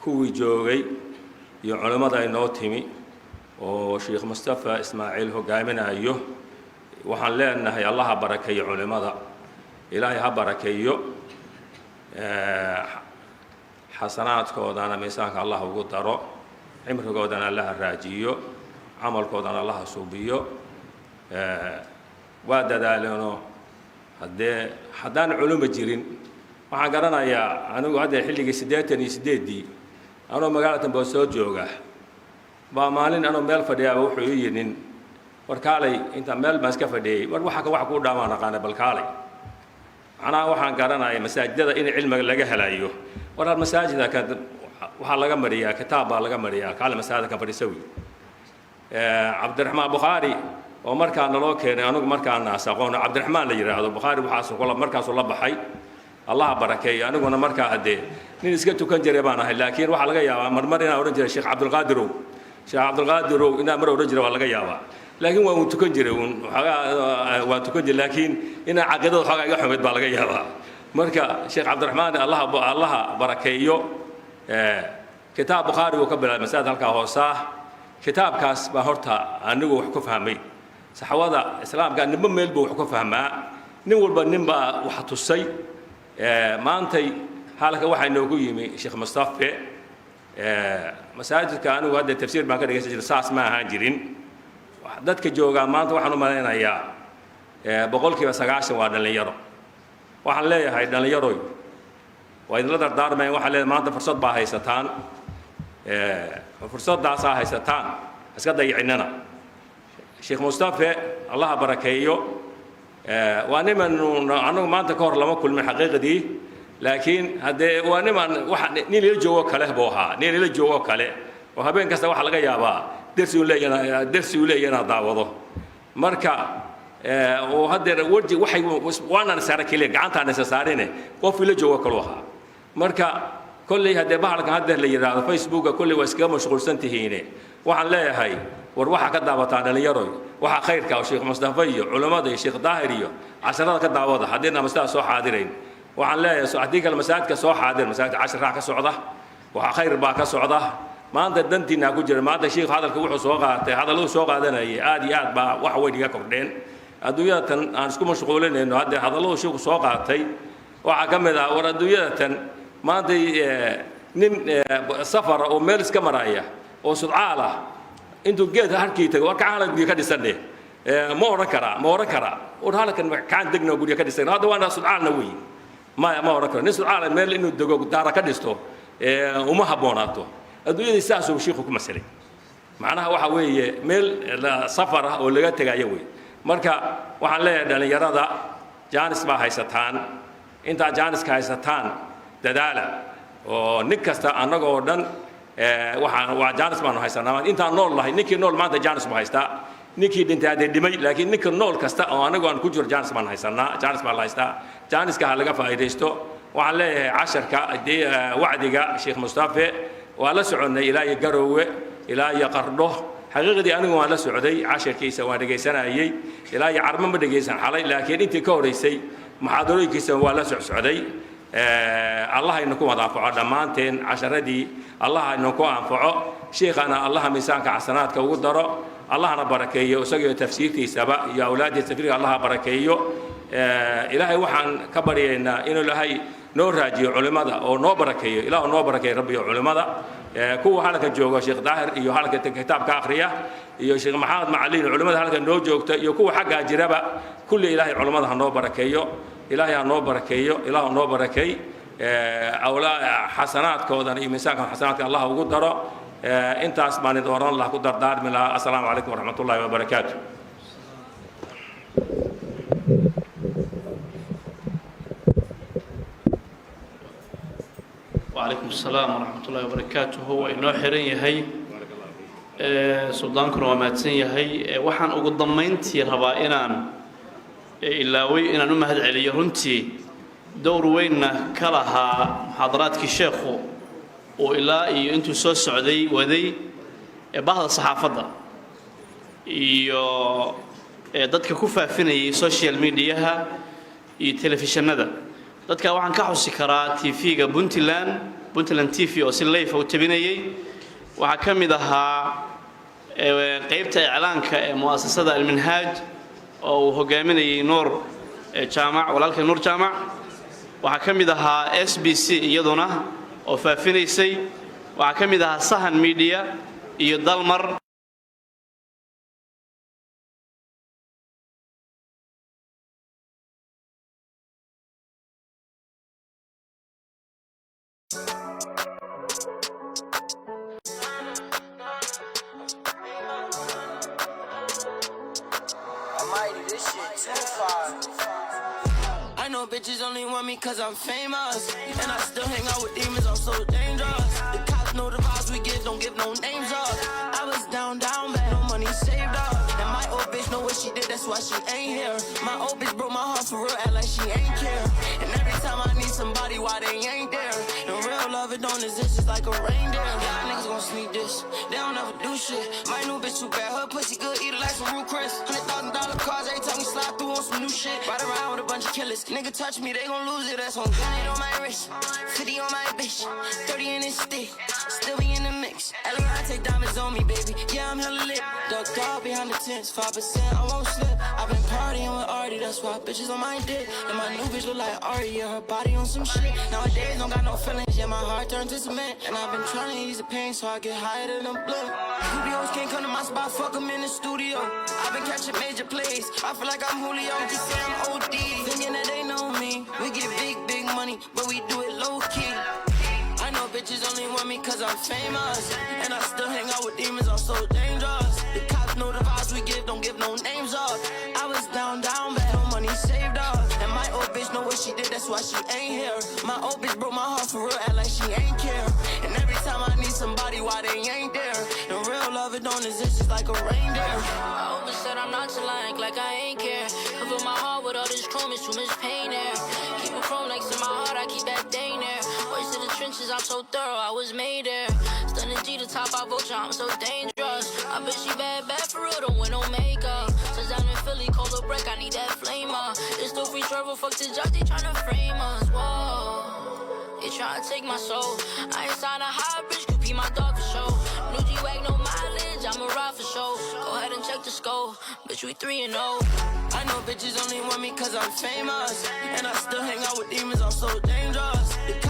kuwii joogay iyo culimada inoo timi oo Sheikh Mustafa Ismaaciil hogaaminayo waxaan leenahay Allah ha barakeeyo culimada ilaahay ha barakeeyo xasanaadkoodana miisaanka Allah ugu daro cimrigoodana Allah raajiyo amalkoodana Allah suubiyo waa dadaalano haddaan culimo jirin waxaan garanayaa anigu hadda xilligii 88 anoo magaalada Tanbo soo jooga ba maalin anoo meel fadhiyaa wuxuu yidin warkaalay inta meel baan iska fadhiyay war waxa ku dhaamaan aqaan balkaalay أنا waxaan garanayaa masaajidada in cilmiga laga helayo warar masaajida ka waxa laga mariyaa kitaab baa laga mariyaa kala masaajidka fariisawi Cabdiraxmaan Bukhari oo markaan loo keenay anigu markaan aqoon Cabdiraxmaan la yiraahdo Bukhari waxa soo markaas la baxay Allah barakeeyo aniguna markaa hadee nin iska tukan jiray baan ahay laakiin waxa laga yaabaa marmar inaan oran jiray Sheekh Abdul Qaadir inaan mar oran jiray waa laga yaabaa laakiin waa uu tukan jiray waa tukan jiray laakiin ina aqoonta xoogaa iga xumeed baa laga yaabaa marka Sheekh Cabdiraxmaan Allah barakeeyo kitaab Bukhari oo ka bilaabay masaajid halka hoosa kitaabkaas baa horta anigu wax ku fahmay saxawada islaamka ninba meel buu wax ku fahmaa nin walba ninba wax tusay maantay halka waxa inoogu yimi Sheekh Mustafa masaajidka anigu hadda tafsiir baan ka dhigay saas ma ahaan jirin dadka jooga maanta waxaan u maleynayaa boqolkiiba 90 waa dhalinyaro waxaan leeyahay dhalinyaro waa idin la dardaarmay waxaan leeyahay maanta fursad baa haysataan fursadaas haysataan iska dayicinana Sheekh Mustafa Allah barakeeyo waa niman anagu maanta ka hor lama kulmin xaqiiqadii laakiin hadee waa niman wax nin la joogo kale booha nin la joogo kale oo habeen kasta waxa laga yaabaa درسي ولا داوضه مركا وهذا ورجي وحي وانا نسارك لي قعنتها نسارينه قف له جوا كلوها مركا كل هذا بحالك هذا اللي يرى فيسبوك كل واسكا مشغول سنتهينه وحن لا هي وروحا كداوتان اللي يروي وحا خيرك او شيخ مصطفى علماء الشيخ ظاهري عشرات كداوده حدينا مستا سو حاضرين وحن لا سعديك المساجد كسو حاضر مساجد 10 راح كسوده وحا خير با كسوده maanta dantiina ku jira maanta sheekh hadalka wuxuu soo qaatay hadalku soo qaadanayay aad iyo aad baa wax weyn iga kordheen adduunyada aan isku mashquulinayno hadda hadalku sheekhu soo qaatay waxa kamid ah war adduunyada maanta nin safar oo meel iska maraya oo sudcaal ah intuu geed harkii tago war ka guriga ka dhisanay ma oran kara war halkan kaan degno guriga ka dhisanay hadda waana sudcaalna weey ma oran kara nin sudcaal meel inuu dego daara ka dhisto uma haboonaato adduunyada saasoo sheekhu ku masalay macnaha waxa weeye meel safar ah oo laga tagayo weey marka waxaan leeyahay dhalinyarada jaanis baa haysataan inta jaanis ka haysataan dadaala oo nin kasta anagoo dhan waa jaanis baan haysanaa inta nool lahay ninkii nool maanta jaanis baa haystaa ninkii dhintay dhimay laakiin ninka nool kasta oo anagoo aan ku jiro jaanis baan haysanaa jaanis baa la haystaa jaaniska laga faa'iideysto waxaan leeyahay casharka wacdiga Sheekh Mustafa ولا سعودنا إلى يجروه إلى يقرده حقيقة أنا ولا سعودي 10 كيسة وانا جيسنا أيي إلى يعرم ما جيسنا حالي لكن أنت كوريسي محاضري كيسة ولا سعودي الله إنكم أضافوا دمانتين 10 دي الله إنكم أنفعوا شيخنا الله ميسانك حسنات كودرة الله أنا بركيه وسجل تفسيرتي سبع يا أولادي تفسير الله بركيه إلهي وحن كبرينا إنه لهي نور راجي علماء أو نور بركيه إله نور بركيه ربي علماء كو حالك جوجا شيخ ظاهر يو حالك كتاب كأخرية يو شيخ محمد معلين علماء حالك نور جوجته يو كو حاجة جربة كل إلهي علماء نور بركيه إلهي نور بركيه إله نور بركيه أولا حسنات كودن إمساك حسنات الله وقدره أنت أسمعني دوران الله قدر دار من السلام عليكم ورحمة الله وبركاته وعليكم السلام ورحمة الله وبركاته هو إنه حرين هي سلطان كنا وماتسين هي وحن أقول ضمنتي ربائنا إلا وين أنا نمهد علي رنتي دور وين كلها محاضرات كشيخ وإلا أنتم سو السعودي وذي بعض الصحافة dadka ku faafinayay social media iyo telefishinada dadka waxaan ka xusi karaa TV-ga Puntland TV oo si live u tabinayay waxa kamid ahaa qaybta iclaanka ee muassasada Al-Minhaj oo hogaaminayay Nuur Jaamac walaalkay Nuur Jaamac waxa kamid ahaa SBC iyaduna oo faafinaysay waxa kamid ahaa Sahan Media iyo Dalmar know bitches only want me cause I'm famous. And I still hang out with demons, I'm so dangerous. The cops know the vibes we give, don't give no names up. I was down bad, no money saved up. And my old bitch know what she did, that's why she ain't here. My old bitch broke my heart for real, act like she ain't care. And every time I need somebody, why they ain't there? And real love, it don't exist, it's like a reindeer. Y'all niggas gon' sneak this, they don't ever do shit. My new bitch too bad, her pussy good, eat it like some Ruth Chris. $100,000 cars, every time we slide through on some new shit. Ride around with a bunch of killers, nigga touch me, they gon' lose it. That's on 100 on my wrist, 50 on my bitch, 30 in this stick, still be in the mix. Eliante diamonds on me, baby, yeah, I'm hella lit. Ducked off behind the tents, 5%, I won't slip. I've been partying with Artie, that's why bitches on my dick. And my new bitch look like Ari, yeah, her body on some shit. Nowadays, don't got no feelings, yeah, my heart turned to cement. And I've been trying to ease the pain, so I get higher than a blunt. Studios can't come to my spot, fuck them in the studio. I've been catching major plays, I feel like I'm Julio. Just say I'm OD, thinking that they know me. We get big money, but we do it low-key. I know bitches only want me cause I'm famous. And I still hang out with demons, I'm so dangerous. The cops know the vibes we give, don't give no names up. I was down bad, no money saved up. And my old bitch know what she did, that's why she ain't here. My old bitch broke my heart for real, act like she ain't care. And every time I need somebody, why they ain't there? And real love, it don't exist, it's like a reindeer. I always said I'm not to like I ain't care. I fill my heart with all this chrome, it's too much pain there. Keep it chrome next to my heart, I keep that thing there. Voice to the trenches, I'm so thorough, I was made there. Stunning G, the top, I vulture, I'm so dangerous. I bet she bad for real, don't wear no makeup. Since I'm in Philly, cold a break, I need that flamer. It's still free travel, fuck the judge, they tryna frame us, whoa. They tryna take my soul. I ain't signed a high bitch, could be my dog for show. New G-Wag, no mileage, I'm a ride for show. Go ahead and check the scope, bitch, we 3-0. I know bitches only want me cause I'm famous. And I still hang out with demons, I'm so dangerous. The